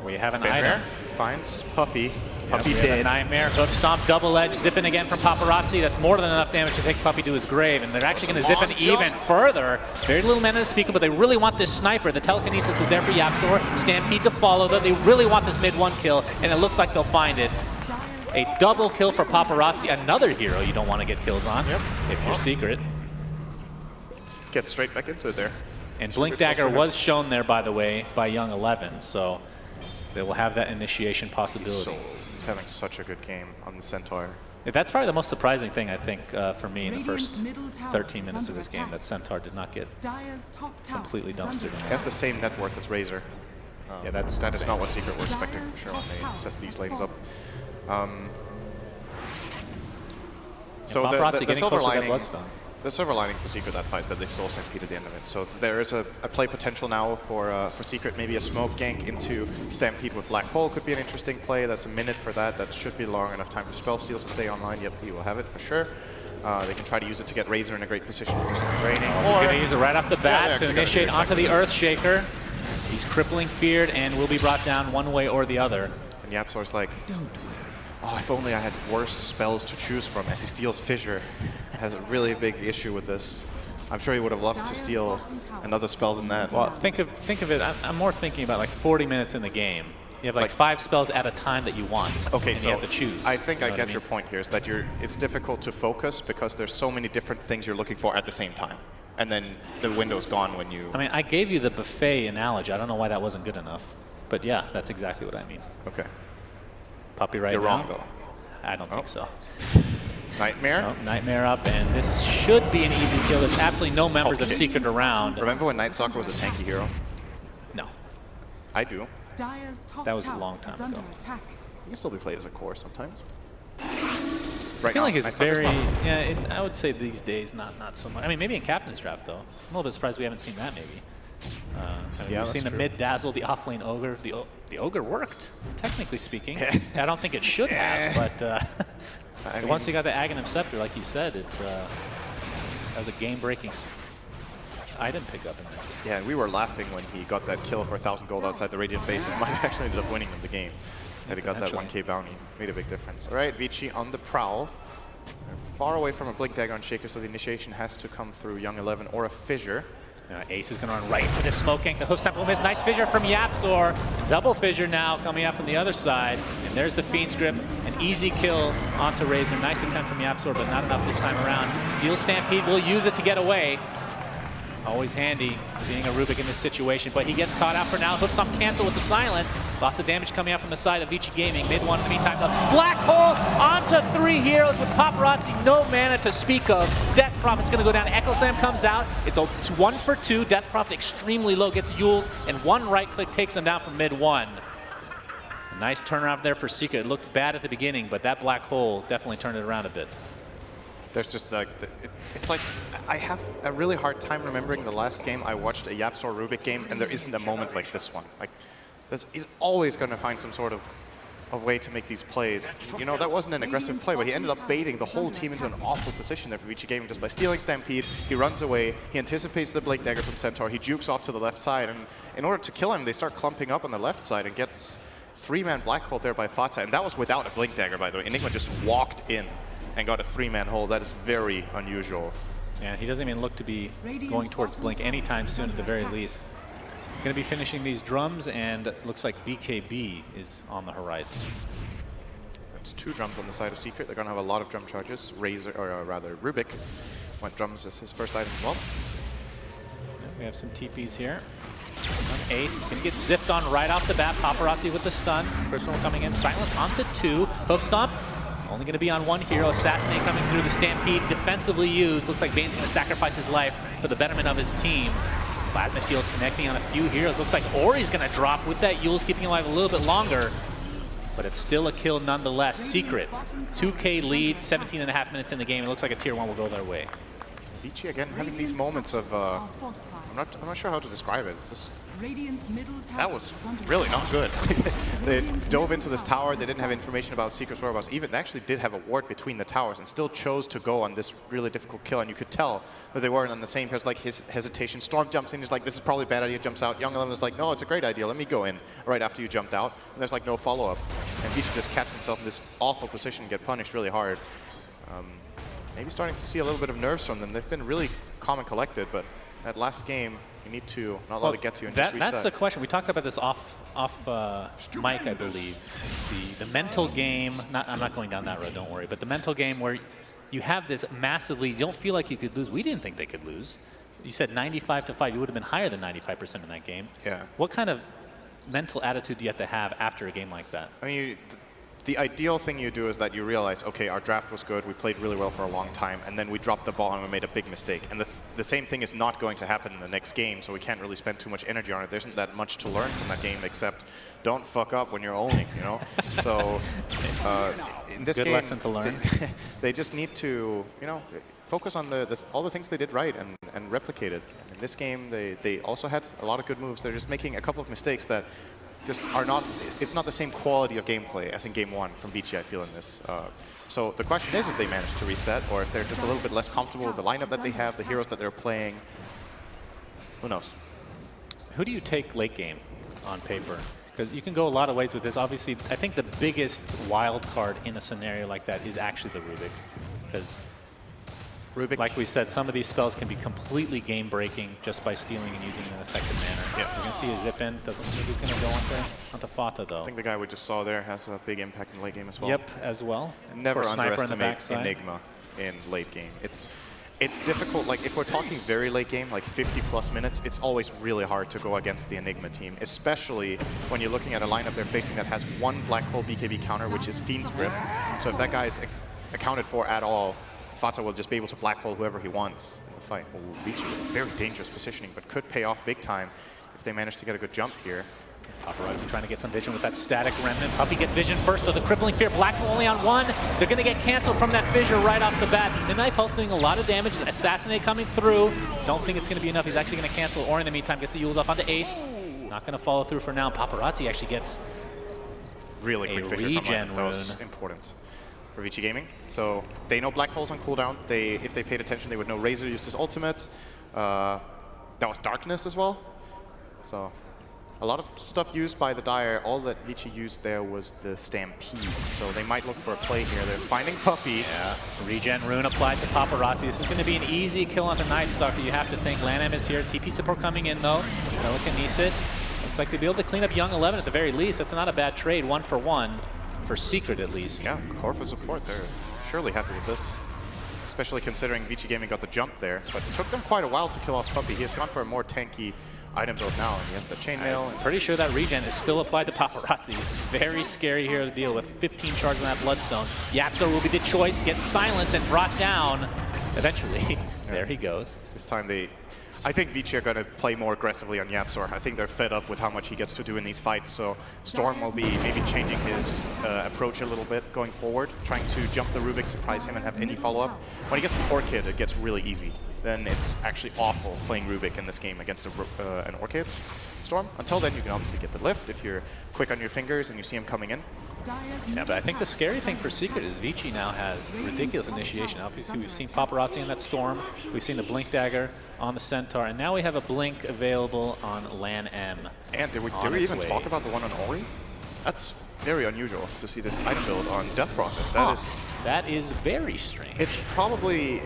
We have an Fenrir item. Finds Puppy. Puppy We have dead. a Nightmare, hoof stomp, double edge, zipping again from Paparazzi. That's more than enough damage to take Puppy to his grave, and they're actually going to zip in even further. Very little mana to speak of, but they really want this sniper. The telekinesis is there for Yapzor. Stampede to follow, though. They really want this mid-1 kill, and it looks like they'll find it. A double kill for Paparazzi, another hero you don't want to get kills on if you're Secret. Gets straight back into it there. And Blink Dagger was shown there, by the way, by Young 11, so they will have that initiation possibility. He's having such a good game on the Centaur. That's probably the most surprising thing, I think, for me in the first 13 minutes of this game, that Centaur did not get completely dumpstered. He has the same net worth as Razor. Yeah, that is not what Secret were expecting for sure when they set these lanes up. So the silver lining for Secret that fight is that they stole Stampede at the end of it. So there is a play potential now for Secret. Maybe a smoke gank into Stampede with Black Hole could be an interesting play. That's a minute for that. That should be long enough time for Spell Steals to stay online. Yep, he will have it for sure. They can try to use it to get Razor in a great position for some draining. He's going to use it right off the bat to initiate onto the Earthshaker. He's crippling feared and will be brought down one way or the other. And Yapzor's like, oh, if only I had worse spells to choose from as he steals Fissure. Has a really big issue with this. I'm sure he would have loved to steal another spell than that. Well, think of it. I'm more thinking about like 40 minutes in the game. You have like 5 spells at a time that you want. Okay, and so you have to choose. I think I get your point here. Is that it's difficult to focus because there's so many different things you're looking for at the same time, and then the window's gone when you. I mean, I gave you the buffet analogy. I don't know why that wasn't good enough, but yeah, that's exactly what I mean. Okay. Puppy right You're now. wrong though. I don't think so. Nightmare? No, Nightmare up, and this should be an easy kill. There's absolutely no members of Secret around. Remember when Night Stalker was a tanky hero? No. I do. That was a long time ago. He can still be played as a core sometimes. I feel like it's very, I would say these days not so much. I mean, maybe in Captain's Draft, though. I'm a little bit surprised we haven't seen that, maybe. We've seen the mid-dazzle, the off-lane Ogre. The Ogre worked, technically speaking. I don't think it should have, but once he got the Aghanim Scepter, like you said, that was a game-breaking item pickup in there. Yeah, and we were laughing when he got that kill for 1,000 gold outside the Radiant base, and might have actually ended up winning them the game. Had he got that 1k bounty, made a big difference. All right, Vici on the prowl. They're far away from a Blink Dagger on Shaker, so the initiation has to come through Young 11 or a Fissure. Ace is going to run right into the smoke gank. The hoof sample miss. Nice fissure from Yapzor. Double fissure now coming out from the other side. And there's the Fiend's Grip. An easy kill onto Razor. Nice attempt from Yapzor, but not enough this time around. Steel Stampede will use it to get away. Always handy being a Rubik in this situation, but he gets caught out for now. He'll some cancel with the silence. Lots of damage coming out from the side of Vici Gaming. Mid one in the meantime. The Black Hole onto 3 heroes with Paparazzi. No mana to speak of. Death Prophet's going to go down. Echo Slam comes out. It's a 1 for 2. Death Prophet extremely low. Gets Yules, and 1 right click takes him down from mid 1. A nice turnaround there for Secret. It looked bad at the beginning, but that Black Hole definitely turned it around a bit. There's just like, It's like I have a really hard time remembering the last game I watched a Yapstor Rubik game, and there isn't a moment like this one. Like, he's always going to find some sort of way to make these plays. You know, that wasn't an aggressive play, but he ended up baiting the whole team into an awful position there for Vici Gaming just by stealing Stampede. He runs away, he anticipates the Blink Dagger from Centaur, he jukes off to the left side, and in order to kill him, they start clumping up on the left side and gets 3-man Black Hole there by Fata, and that was without a Blink Dagger, by the way. Enigma just walked in and got a 3-man hold. That is very unusual. Yeah, he doesn't even look to be going towards Blink anytime soon at the very least. Going to be finishing these drums, and looks like BKB is on the horizon. That's 2 drums on the side of Secret. They're going to have a lot of drum charges. Razor, or rather Rubik, went drums as his first item as well. We have some TPs here. On Ace, he's going to get zipped on right off the bat. Paparazzi with the stun. Personal coming in. Silence onto 2. Hoof Stomp. Only going to be on 1 hero. Assassinate coming through. The Stampede defensively used. Looks like Bane's going to sacrifice his life for the betterment of his team. Plasma Field connecting on a few heroes. Looks like Ori's going to drop with that Yules, keeping him alive a little bit longer. But it's still a kill nonetheless. Secret, 2K lead, 17.5 minutes in the game. It looks like a tier 1 will go their way. Vici again having these moments of, I'm not sure how to describe it. It's just, that was really not good. They dove into this tower. They didn't have information about Secret's whereabouts. Even they actually did have a ward between the towers and still chose to go on this really difficult kill. And you could tell that they weren't on the same page. Like his hesitation. Storm jumps in. He's like, this is probably a bad idea. Jumps out. Young Eleven is like, no, it's a great idea. Let me go in right after you jumped out. And there's like no follow-up. And Vici just catch himself in this awful position and get punished really hard. Maybe starting to see a little bit of nerves from them. They've been really calm and collected, but that last game, you need to not let it get to you and just reset. That's the question. We talked about this off mic, I believe. The mental game, I'm not going down that road, don't worry, but the mental game where you have this massively, you don't feel like you could lose. We didn't think they could lose. You said 95-5. You would have been higher than 95% in that game. Yeah. What kind of mental attitude do you have to have after a game like that? I mean, the ideal thing you do is that you realize, okay, our draft was good, we played really well for a long time, and then we dropped the ball and we made a big mistake. And the same thing is not going to happen in the next game, so we can't really spend too much energy on it. There isn't that much to learn from that game except don't fuck up when you're owning, you know? So in this game, lesson to learn. They just need to, you know, focus on all the things they did right and replicate it. In this game, they also had a lot of good moves. They're just making a couple of mistakes that just are not, it's not the same quality of gameplay as in game 1 from Vici, I feel, in this. So the question is if they manage to reset or if they're just a little bit less comfortable with the lineup that they have, the heroes that they're playing. Who knows? Who do you take late game on paper? Because you can go a lot of ways with this. Obviously, I think the biggest wild card in a scenario like that is actually the Rubik. Because Rubik, like we said, some of these spells can be completely game-breaking just by stealing and using in an effective manner. Yeah. You can see a zip in. Doesn't think he's going to go onto Fata, though. I think the guy we just saw there has a big impact in the late game as well. Yep, as well. Never For Sniper in the underestimate backside. Enigma in late game. It's difficult. Like if we're talking very late game, like 50+ minutes, it's always really hard to go against the Enigma team, especially when you're looking at a lineup they're facing that has 1 Black Hole BKB counter, which is Fiend's Grip. So if that guy is accounted for at all, Fata will just be able to Black Hole whoever he wants in the fight. Oh, Vici, very dangerous positioning, but could pay off big time if they manage to get a good jump here. Paparazzi trying to get some vision with that static remnant. Puppy gets vision first, though. The crippling fear. Black Hole only on 1. They're going to get canceled from that fissure right off the bat. Midnight Pulse doing a lot of damage. Assassinate coming through. Don't think it's going to be enough. He's actually going to cancel. Or in the meantime, gets the Yules off onto Ace. Not going to follow through for now. Paparazzi actually gets really quick fissure from regen lineup. That was important for Vici Gaming. So they know Black Hole's on cooldown. If they paid attention, they would know Razor used his ultimate. That was Darkness as well. So a lot of stuff used by the Dire. All that Vici used there was the Stampede. So they might look for a play here. They're finding Puppy. Yeah. Regen rune applied to Paparazzi. This is going to be an easy kill onto Night Stalker. You have to think. Lanham is here. TP support coming in though. Telekinesis. Looks like they'll be able to clean up Young 11 at the very least. That's not a bad trade. 1 for 1 for Secret at least. Yeah, core for support. They're surely happy with this. especially considering Vici Gaming got the jump there. But it took them quite a while to kill off Puppey. He has gone for a more tanky item build now, and he has the chainmail. I'm pretty sure that regen is still applied to Paparazzi. Very scary here to deal with. 15 charge on that Bloodstone. Yapzor will be the choice, gets silenced and brought down eventually. There he goes. This time I think Vici are going to play more aggressively on Yapzor. I think they're fed up with how much he gets to do in these fights, so Storm will be maybe changing his approach a little bit going forward, trying to jump the Rubik, surprise him, and have any follow-up. When he gets the Orchid, it gets really easy. Then it's actually awful playing Rubik in this game against an Orchid Storm. Until then, you can obviously get the lift if you're quick on your fingers and you see him coming in. Yeah, but I think the scary thing for Secret is Vici now has ridiculous initiation. Obviously, we've seen Paparazzi in that Storm. We've seen the Blink Dagger on the Centaur, and now we have a Blink available on Lan M. And did we even talk about the one on Ori? That's very unusual to see this item build on Death Prophet. That is very strange. It's probably...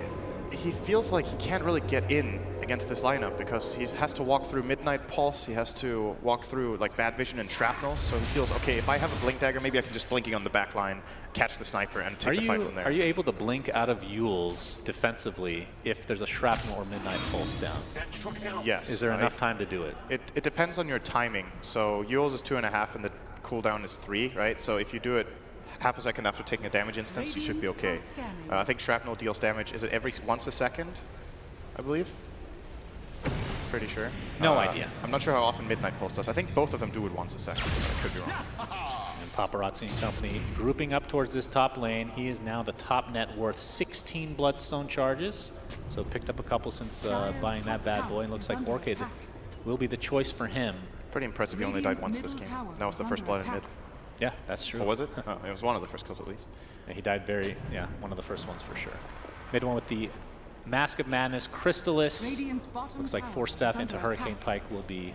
He feels like he can't really get in against this lineup because he has to walk through Midnight Pulse, he has to walk through like Bad Vision and Shrapnel, so he feels, okay, if I have a Blink Dagger, maybe I can just blinking on the back line, catch the sniper, and take the fight from there. Are you able to blink out of Yules defensively if there's a Shrapnel or Midnight Pulse down? Yes. Is there enough time to do it? It depends on your timing. So Yules is 2.5 and the cooldown is 3, right? So if you do it half a second after taking a damage instance, you should be okay. I think Shrapnel deals damage, is it once a second, I believe? Pretty sure. No idea. I'm not sure how often Midnight Pulse does. I think both of them do it once a second, but I could be wrong. And Paparazzi and company grouping up towards this top lane. He is now the top net worth 16 Bloodstone charges. So picked up a couple since buying that bad boy, and looks like Orchid will be the choice for him. Pretty impressive, he only died once this game. That was the first blood in mid. Yeah, that's true. Or was it? It was one of the first kills at least. And he died one of the first ones for sure. Mid one with the Mask of Madness, Crystallis. Looks like Force Staff into Hurricane Pike will be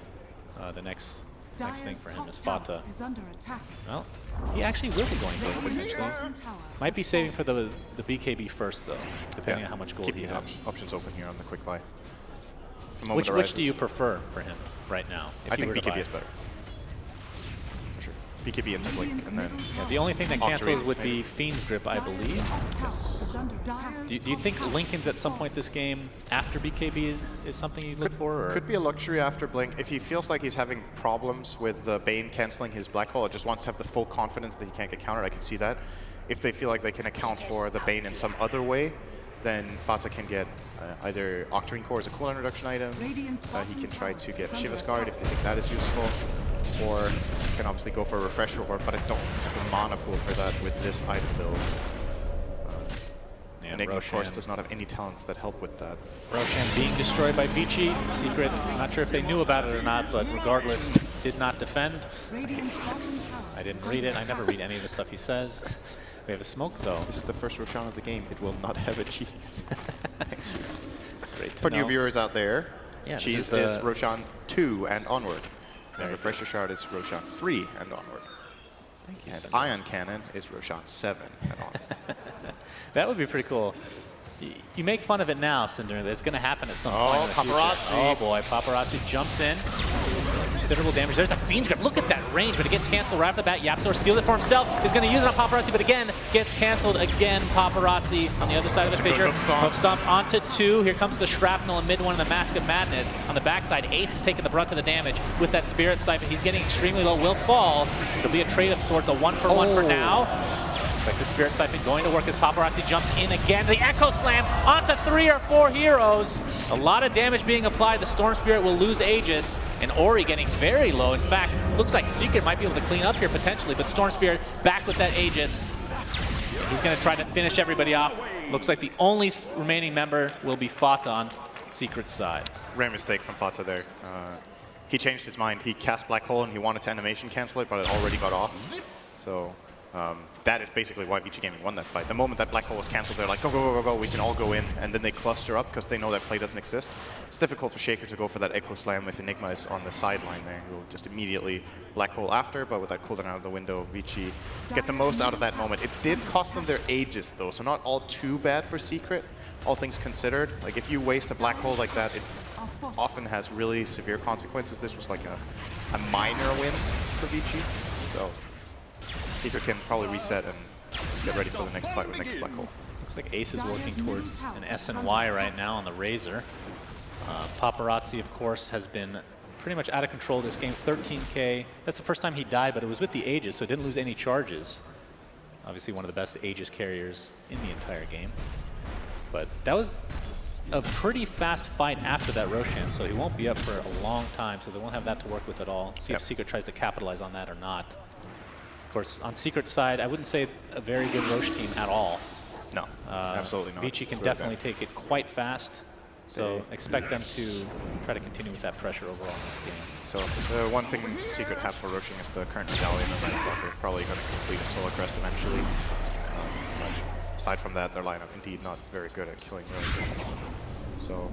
the next thing for him as Fata. Well, he actually will be going good potentially. Might be saving for the BKB first though, depending on how much gold Keeping he has. options open here on the quick buy. Which do you prefer for him right now? I think BKB is better. BKB into Blink, and then... Yeah, the only thing that cancels would be Fiend's Grip, I believe. Yes. Do you think Lincoln's at some point this game after BKB is something you look for? Or? Could be a luxury after Blink. If he feels like he's having problems with the Bane canceling his Black Hole, or just wants to have the full confidence that he can't get countered, I can see that. If they feel like they can account for the Bane in some other way, then Fata can get either Octarine Core as a cooldown reduction item, he can try to get Shiva's Guard if they think that is useful, or you can obviously go for a Refresher Orb, but I don't have the mana pool for that with this item build. Enigma, of course, does not have any talents that help with that. Roshan being destroyed by Vici. Secret, I'm not sure if they knew about it or not, but regardless, did not defend. I didn't read it. I never read any of the stuff he says. We have a smoke, though. This is the first Roshan of the game. It will not have a cheese. Great to For know. new viewers out there, Yeah, cheese is Roshan 2 and onward. And Refresher Shard is Roshan 3 and onward. Thank you, And Cinder. Ion Cannon is Roshan 7 and onward. That would be pretty cool. You make fun of it now, Cinder. It's going to happen at some point in the future. Paparazzi. Oh, boy. Paparazzi jumps in. Considerable damage. There's the Fiend's Grip. Look at that range, but it gets canceled right off the bat. Yapzor steals it for himself. Is going to use it on Paparazzi, but again, gets canceled again. Paparazzi on the other side of the fissure. Hoof stomp onto 2. Here comes the Shrapnel in mid one and the Mask of Madness. On the backside, Ace is taking the brunt of the damage with that Spirit Siphon. He's getting extremely low. Will fall. It'll be a trade of sorts. A 1-for-1 for now. Like the Spirit Siphon going to work as Paparazzi jumps in again. The Echo Slam onto 3 or 4 heroes. A lot of damage being applied. The Storm Spirit will lose Aegis, and Ori getting very low. In fact, looks like Secret might be able to clean up here potentially, but Storm Spirit back with that Aegis. He's going to try to finish everybody off. Looks like the only remaining member will be Fata on Secret's side. Rare mistake from Fata there. He changed his mind. He cast Black Hole and he wanted to animation cancel it, but it already got off. So that is basically why Vici Gaming won that fight. The moment that Black Hole was cancelled, they're like, go, go, go, go, we can all go in. And then they cluster up because they know that play doesn't exist. It's difficult for Shaker to go for that Echo Slam if Enigma is on the sideline there. He'll just immediately Black Hole after, but with that cooldown out of the window, Vici get the most out of that moment. It did cost them their Aegis though, so not all too bad for Secret, all things considered. Like if you waste a Black Hole like that, it often has really severe consequences. This was like a minor win for Vici. So Secret can probably reset and get ready for the next fight with next Black Hole. Looks like Ace is working towards an S&Y right now on the Razor. Paparazzi, of course, has been pretty much out of control this game. 13K. That's the first time he died, but it was with the Aegis, so didn't lose any charges. Obviously one of the best Aegis carriers in the entire game. But that was a pretty fast fight after that Roshan, so he won't be up for a long time, so they won't have that to work with at all. See if Secret tries to capitalize on that or not. Of course, on Secret's side, I wouldn't say a very good Roche team at all. No, absolutely not. Vici can definitely take it quite fast. So expect them to try to continue with that pressure overall in this game. So the one thing Secret have for rushing is the current medallion of Landstalker. Probably going to complete a Solar Crest eventually. But aside from that, their lineup indeed not very good at killing Roche. So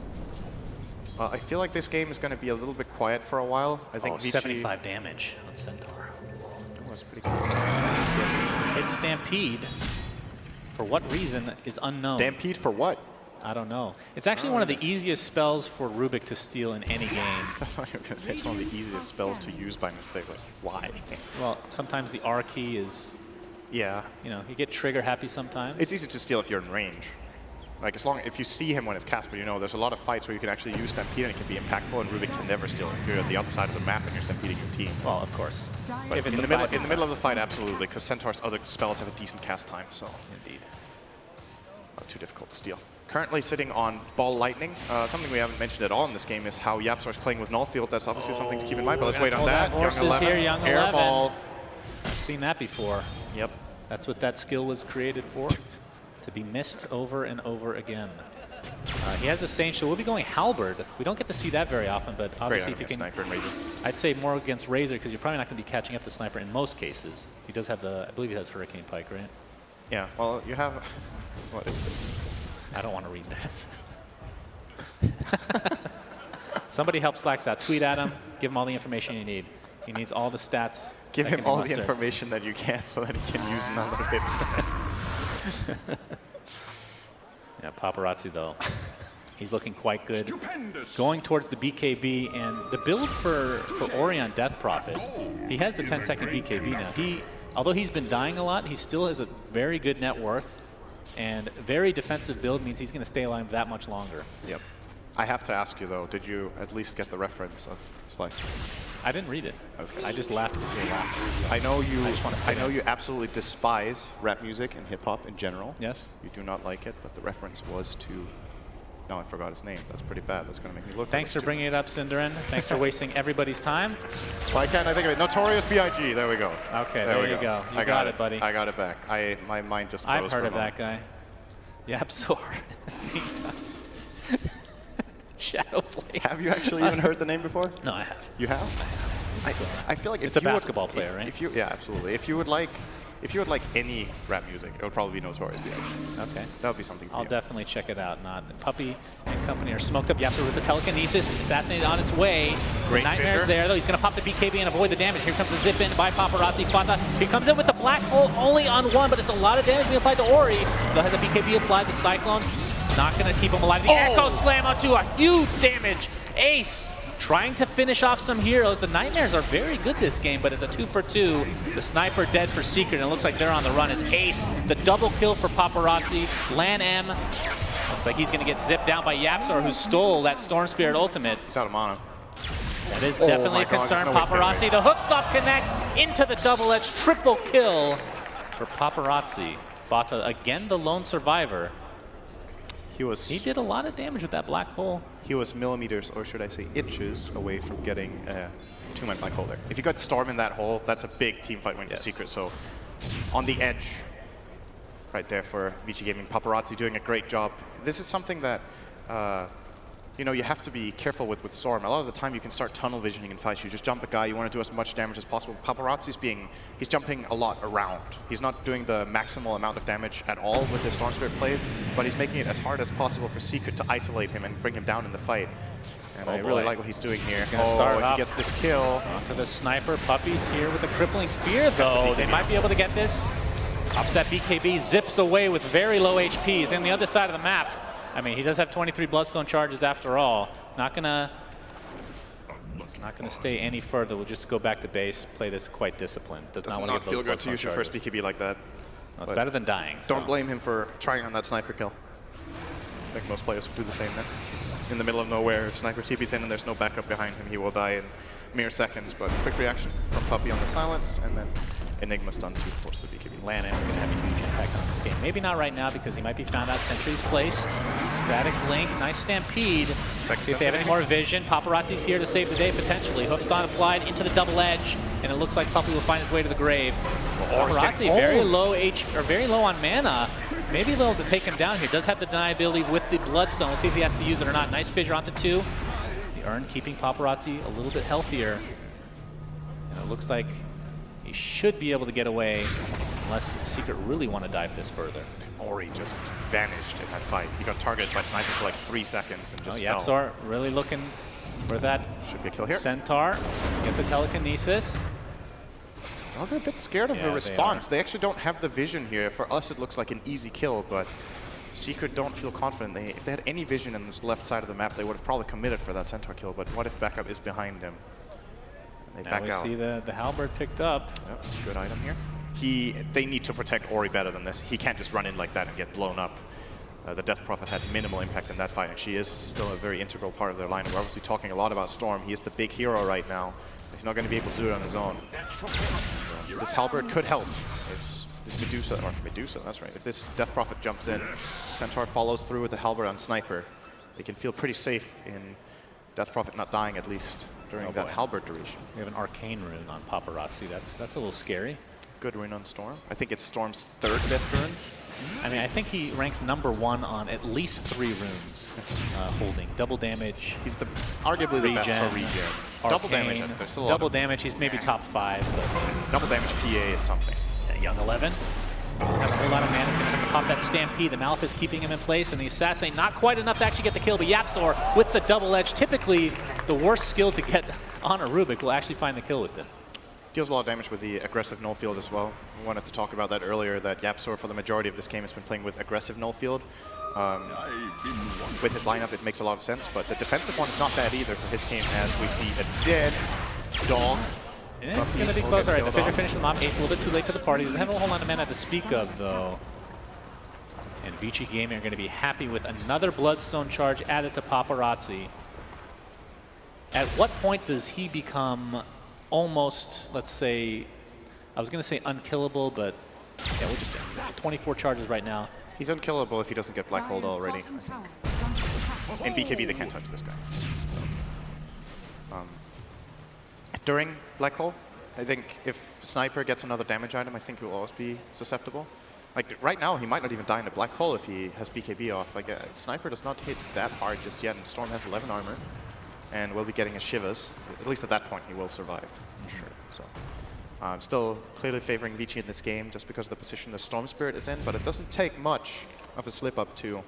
I feel like this game is going to be a little bit quiet for a while. I think Vici 75 damage on Centaur. Oh, that's pretty good. Hit Stampede. For what reason is unknown. Stampede for what? I don't know. It's actually one of the easiest spells for Rubik to steal in any game. I thought you were going to say it's one of the easiest spells to use by mistake. Like, why? Well, sometimes the R key is, yeah. you know, you get trigger happy sometimes. It's easy to steal if you're in range. Like, if you see him when it's cast, but you know, there's a lot of fights where you can actually use Stampede and it can be impactful, and Rubik can never steal it if you're at the other side of the map and you're Stampeding your team. Well, of course. But if it's in the middle of the fight, absolutely, because Centaur's other spells have a decent cast time, so. Indeed. Not too difficult to steal. Currently sitting on Ball Lightning. Something we haven't mentioned at all in this game is how Yapzor's playing with Null Field. That's obviously something to keep in mind, but let's wait on that. Young 11. Here, Young 11. Air Ball. I've seen that before. Yep. That's what that skill was created for, to be missed over and over again. He has a Saint Shield. We'll be going Halberd. We don't get to see that very often, but obviously if you can... Sniper and Razor. I'd say more against Razor, because you're probably not going to be catching up to Sniper in most cases. He does have the... I believe he has Hurricane Pike, right? Yeah, well, you have... What is this? I don't want to read this. Somebody help Slacks out. Tweet at him. Give him all the information you need. He needs all the stats. Give him all the information that you can so that he can use none of it. Yeah, Paparazzi, though. He's looking quite good. Stupendous. Going towards the BKB, and the build for Orion Death Prophet, he has the 10-second BKB now. Although he's been dying a lot, he still has a very good net worth. And very defensive build means he's going to stay alive that much longer. Yep. I have to ask you, though, did you at least get the reference of Slice? I didn't read it. Okay. I just laughed with your laugh. I know you absolutely despise rap music and hip-hop in general. Yes. You do not like it, but the reference was to... No, I forgot his name. That's pretty bad. That's going to make me look... Thanks for bringing it up, Cinderin. Thanks for wasting everybody's time. Why can't I think of it? Notorious B.I.G. There we go. Okay, there you go. You got it, buddy. I got it back. My mind just froze. I've heard of that guy. Yapzor. Shadowplay. Have you actually even heard the name before? No, I have. You have? I feel like it's a basketball player, right? Yeah, absolutely. If you would like any rap music, it would probably be Notorious B.I.G. Okay. That would be something for I'll you. definitely check it out. Puppy and company are smoked up. Yapzor with the telekinesis, assassinated on its way. Great Nightmare's fissure. there, though. He's going to pop the BKB and avoid the damage. Here comes the zip in by Paparazzi. Fata. He comes in with the black hole only on one, but it's a lot of damage being applied to Ori. Still has a BKB applied. The Cyclone not going to keep him alive. The Echo Slam onto a huge damage. Ace trying to finish off some heroes. The Nightmares are very good this game, but it's a 2-for-2. The Sniper dead for Secret, and it looks like they're on the run. As Ace, the double kill for Paparazzi. Lan M looks like he's going to get zipped down by Yapzor, who stole that Storm Spirit ultimate. He's out of mana. That is definitely a concern. Paparazzi, the hook stop connects into the double edge. Triple kill for Paparazzi. Fata, again, the lone survivor. He did a lot of damage with that black hole. He was millimeters, or should I say inches, away from getting a two-man black hole there. If you got Storm in that hole, that's a big team fight win for Secret. So on the edge, right there for Vici Gaming. Paparazzi doing a great job. This is something that you have to be careful with Storm. A lot of the time you can start tunnel visioning in fights. You just jump a guy, you want to do as much damage as possible. Paparazzi's he's jumping a lot around. He's not doing the maximal amount of damage at all with his Storm Spirit plays, but he's making it as hard as possible for Secret to isolate him and bring him down in the fight. And I really like what he's doing here. He gets this kill. Onto the Sniper. Puppies here with a crippling fear, though. They might be able to get this. Pops that BKB, zips away with very low HP. He's on the other side of the map. I mean, he does have 23 Bloodstone charges after all. Not gonna stay any further. We'll just go back to base, play this quite disciplined. Does not want to feel good to use your first BKB like that. That's better than dying. Don't blame him for trying on that sniper kill. I think most players would do the same then. He's in the middle of nowhere, if sniper TP's in and there's no backup behind him, he will die in mere seconds. But quick reaction from Puppey on the silence, and then Enigma stun to force the BKB. Lan is going to have a huge impact on this game. Maybe not right now because he might be found out. Sentry's placed. Static Link, nice Stampede. See if they have any more vision. Paparazzi's here to save the day potentially. Hoofstone applied into the double edge, and it looks like Puppey will find his way to the grave. Paparazzi very low on mana. Maybe they'll take him down here. Does have the deniability with the Bloodstone. We'll see if he has to use it or not. Nice fissure onto 2. The Urn keeping Paparazzi a little bit healthier. And it looks like he should be able to get away unless Secret really want to dive this further. Ori just vanished in that fight. He got targeted by Sniper for like 3 seconds and just fell. Yapzor really looking for that Should be a kill here. Centaur. Get the telekinesis. Oh, they're a bit scared of the response. They actually don't have the vision here. For us, it looks like an easy kill, but Secret don't feel confident. If they had any vision in this left side of the map, they would have probably committed for that Centaur kill, but what if backup is behind him? They back out. See the halberd picked up. Yep, good item here. They need to protect Ori better than this. He can't just run in like that and get blown up. The Death Prophet had minimal impact in that fight, and she is still a very integral part of their line. We're obviously talking a lot about Storm. He is the big hero right now. He's not going to be able to do it on his own. This halberd could help. If this Medusa, that's right. If this Death Prophet jumps in, Centaur follows through with the halberd on Sniper, they can feel pretty safe in Death Prophet not dying at least during that halberd duration. We have an arcane rune on Paparazzi. That's a little scary. Good rune on Storm. I think it's Storm's 3rd best rune. I mean, I think he ranks #1 on at least 3 runes holding. Double damage. He's arguably the best for regen. Double damage, there's still a lot double damage, he's maybe top 5. But double damage PA is something. Young 11 doesn't have a whole lot of mana. He's going to have to pop that Stampede. The Malefice keeping him in place, and the Assassin not quite enough to actually get the kill. But Yapzor with the double edge, typically the worst skill to get on a Rubik, will actually find the kill with it. Deals a lot of damage with the aggressive null field as well. We wanted to talk about that earlier, that Yapzor for the majority of this game has been playing with aggressive null field. With his lineup, it makes a lot of sense, but the defensive one is not bad either for his team, as we see a dead dog. Yeah, it's going to be close. All right, the Fissure finishes the mob. 8's a little bit too late to the party. Doesn't have a whole lot of mana to speak of, though. And Vici Gaming are going to be happy with another Bloodstone charge added to Paparazzi. At what point does he become almost, let's say, I was going to say unkillable, but yeah, we'll just say 24 charges right now. He's unkillable if he doesn't get Black Hole already. In BKB, they can't touch this guy. So, during Black Hole, I think if Sniper gets another damage item, I think he will always be susceptible. Like right now, he might not even die in a Black Hole if he has BKB off. Like Sniper does not hit that hard just yet, and Storm has 11 armor, and will be getting his Shivas. At least at that point, he will survive, for sure. So, I'm still clearly favoring Vici in this game just because of the position the Storm Spirit is in, but it doesn't take much of a slip up to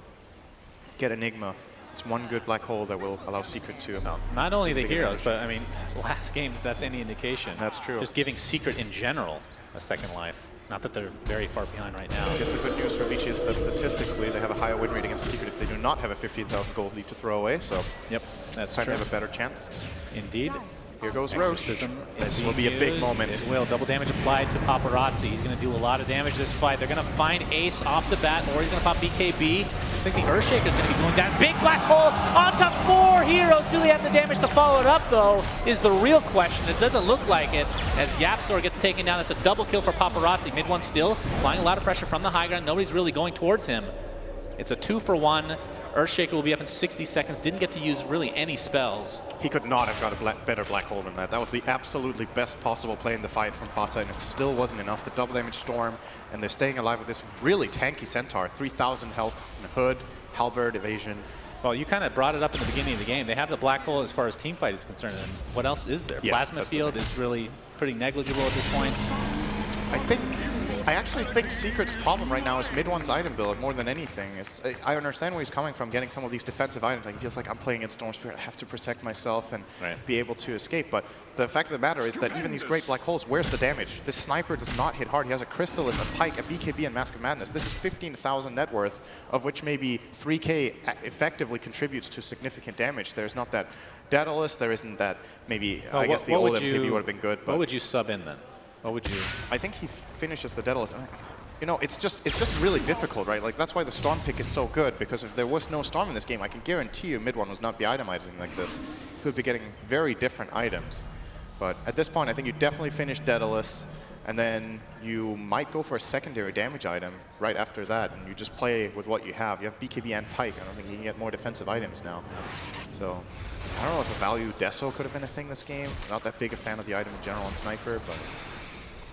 get Enigma. It's one good Black Hole that will allow Secret to... No, not only the heroes, but I mean, last game, if that's any indication. That's true. Just giving Secret in general a second life. Not that they're very far behind right now. I guess the good news for Vici is that statistically they have a higher win rate against Secret if they do not have a 15,000 gold lead to throw away, so yep, that's trying true. to have a better chance. Indeed. Here goes Roche. This will be a big moment. It will. Double damage applied to Paparazzi. He's going to do a lot of damage this fight. They're going to find Ace off the bat, or he's going to pop BKB. Looks like the Earthshaker is going to be going down. Big Black Hole onto 4 heroes. Do they have the damage to follow it up, though, is the real question. It doesn't look like it, as Yapzor gets taken down. It's a double kill for Paparazzi. Mid one still, applying a lot of pressure from the high ground. Nobody's really going towards him. It's a 2-for-1. Earthshaker will be up in 60 seconds. Didn't get to use really any spells. He could not have got a better Black Hole than that. That was the absolutely best possible play in the fight from Fata, and it still wasn't enough. The double damage Storm, and they're staying alive with this really tanky Centaur. 3,000 health in the hood, halberd, evasion. Well, you kind of brought it up in the beginning of the game. They have the Black Hole as far as team fight is concerned, and what else is there? Yeah, Plasma Field is really pretty negligible at this point. I actually think Secret's problem right now is mid-one's item build more than anything. I understand where he's coming from, getting some of these defensive items. Like, he feels like I'm playing against Storm Spirit, I have to protect myself and be able to escape. But the fact of the matter is that even these great Black Holes, where's the damage? This Sniper does not hit hard. He has a Crystallis, a Pike, a BKB, and Mask of Madness. This is 15,000 net worth, of which maybe 3K effectively contributes to significant damage. There's not that Daedalus, there isn't that maybe, I guess the old MKB would have been good. But what would you sub in then? What would you? I think he finishes the Daedalus. you know, it's just really difficult, right? Like that's why the Storm pick is so good, because if there was no Storm in this game, I can guarantee you mid one was not be itemizing like this. He would be getting very different items. But at this point, I think you definitely finish Daedalus, and then you might go for a secondary damage item right after that, and you just play with what you have. You have BKB and Pike. I don't think you can get more defensive items now. So I don't know if a value Deso could have been a thing this game. Not that big a fan of the item in general on Sniper, but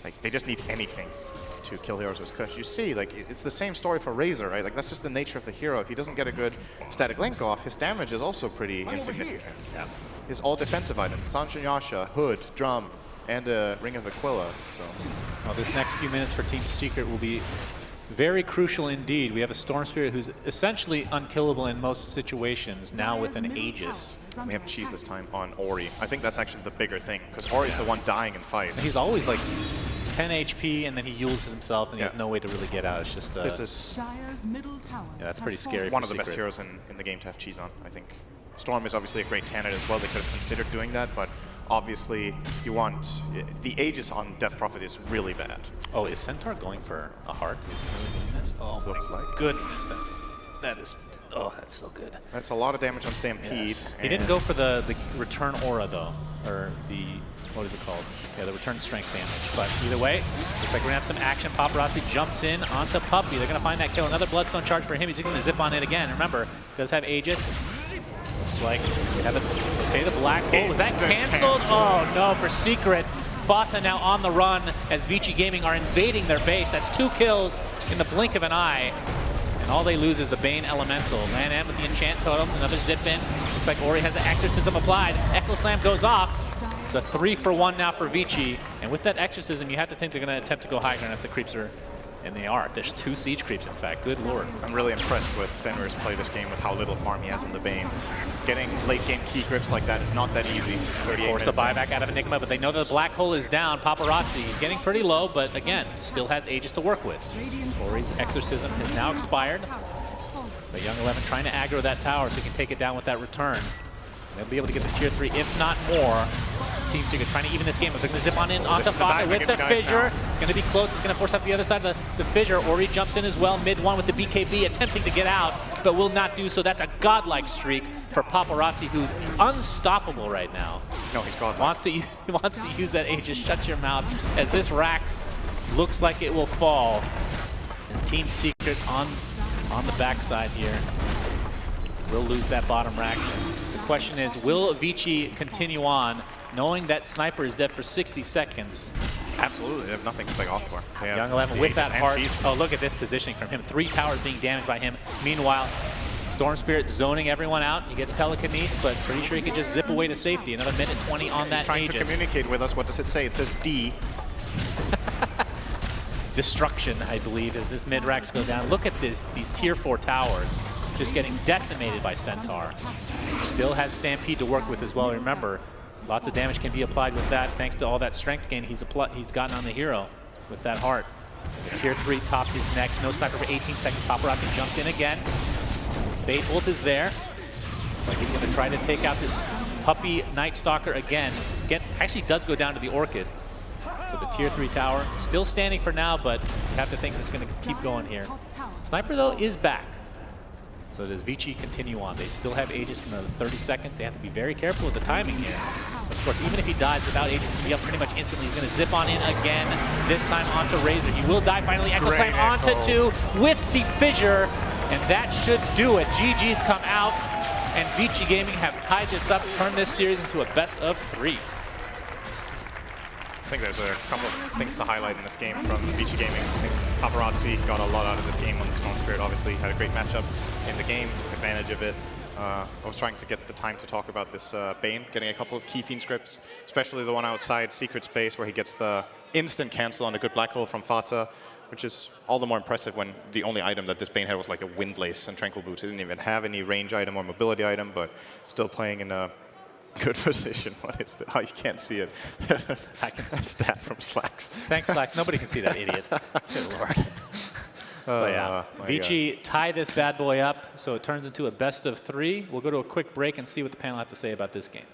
like they just need anything to kill heroes with Kush. You see, like it's the same story for Razor, right? Like that's just the nature of the hero. If he doesn't get a good static link off, his damage is also pretty insignificant. Yeah. His all defensive items, Sancho Yasha, Hood, Drum, and a Ring of Aquila. So well, this next few minutes for Team Secret will be very crucial indeed. We have a Storm Spirit who's essentially unkillable in most situations, now with an Aegis. We have cheese this time on Ori. I think that's actually the bigger thing, because Ori's the one dying in fight. And he's always like 10 HP, and then he heals himself, and he has no way to really get out. It's just this is that's pretty scary. One of the best heroes in the game to have cheese on, I think. Storm is obviously a great candidate as well. They could have considered doing that, but obviously you want the Aegis on Death Prophet is really bad. Oh, is Centaur going for a heart? Is he really doing this? Oh, looks like goodness, that is. Oh, that's so good. That's a lot of damage on Stampede. Yes. He didn't go for the return aura though, or the, what is it called? Yeah, the return strength damage. But either way, looks like we're gonna have some action. Paparazzi jumps in onto Puppy. They're gonna find that kill. Another Bloodstone charge for him. He's gonna zip on it again. Remember, does have Aegis. Looks like we have the black hole. Was that canceled? Oh no, for Secret. Fata now on the run as Vici Gaming are invading their base. That's 2 kills in the blink of an eye. And all they lose is the Bane Elemental. Land in with the Enchant Totem, another zip in. Looks like Ori has the Exorcism applied. Echo Slam goes off. It's a 3-for-1 now for Vici. And with that Exorcism, you have to think they're going to attempt to go high ground if the creeps are, and they are. There's 2 siege creeps, in fact. Good lord. I'm really impressed with Fenrir's play this game with how little farm he has in the Bane. Getting late game key grips like that is not that easy. Force a buyback out of Enigma, but they know that the black hole is down. Paparazzi is getting pretty low, but again, still has Aegis to work with. Ori's Exorcism has now expired. But Young 11 trying to aggro that tower so he can take it down with that return. They'll be able to get the tier 3, if not more. Team Secret trying to even this game. They're going to zip on in onto Fata with the fissure. It's going to be close. It's going to force out the other side of the fissure. Ori jumps in as well, mid-1 with the BKB, attempting to get out, but will not do so. That's a godlike streak for Paparazzi, who's unstoppable right now. No, he's godlike. Wants to use that Aegis. Shut your mouth. As this Rax looks like it will fall. And Team Secret on the backside here will lose that bottom Rax. The question is, will Vici continue on, knowing that Sniper is dead for 60 seconds? Absolutely, they have nothing to play off for. Young 11 with that heart. Oh, look at this positioning from him. 3 towers being damaged by him. Meanwhile, Storm Spirit zoning everyone out. He gets telekinesis, but pretty sure he can just zip away to safety. Another minute 20 on that He's trying Aegis. to communicate with us. What does it say? It says D. Destruction, I believe, as this mid-Rax go down. Look at these tier 4 towers just getting decimated by Centaur. Still has Stampede to work with as well. Remember, lots of damage can be applied with that thanks to all that strength gain he's gotten on the hero with that heart. The tier 3 top is next. No Sniper for 18 seconds. Paparazzi jumps in again. Fate Bolt is there. Like he's going to try to take out this Puppy Night Stalker again. Actually does go down to the Orchid. So the tier 3 tower still standing for now, but you have to think it's going to keep going here. Sniper, though, is back. So does Vici continue on? They still have Aegis for another 30 seconds. They have to be very careful with the timing here. But of course, even if he dies without Aegis, he'll be up pretty much instantly. He's going to zip on in again, this time onto Razor. He will die finally. Echo Slam onto 2 with the fissure, and that should do it. GG's come out, and Vici Gaming have tied this up, turned this series into a best of 3. I think there's a couple of things to highlight in this game from Vici Gaming. I think Paparazzi got a lot out of this game on the Storm Spirit. Obviously, had a great matchup in the game, took advantage of it. I was trying to get the time to talk about this Bane, getting a couple of key fiend scripts, especially the one outside Secret Space where he gets the instant cancel on a good black hole from Fata, which is all the more impressive when the only item that this Bane had was like a Windlace and Tranquil Boots. He didn't even have any range item or mobility item, but still playing in a good position. What is that? Oh, you can't see it. I can see a stat from Slacks. Thanks, Slacks. Nobody can see that idiot. Good lord. But yeah, Vici tie this bad boy up, so it turns into a best of 3. We'll go to a quick break and see what the panel have to say about this game.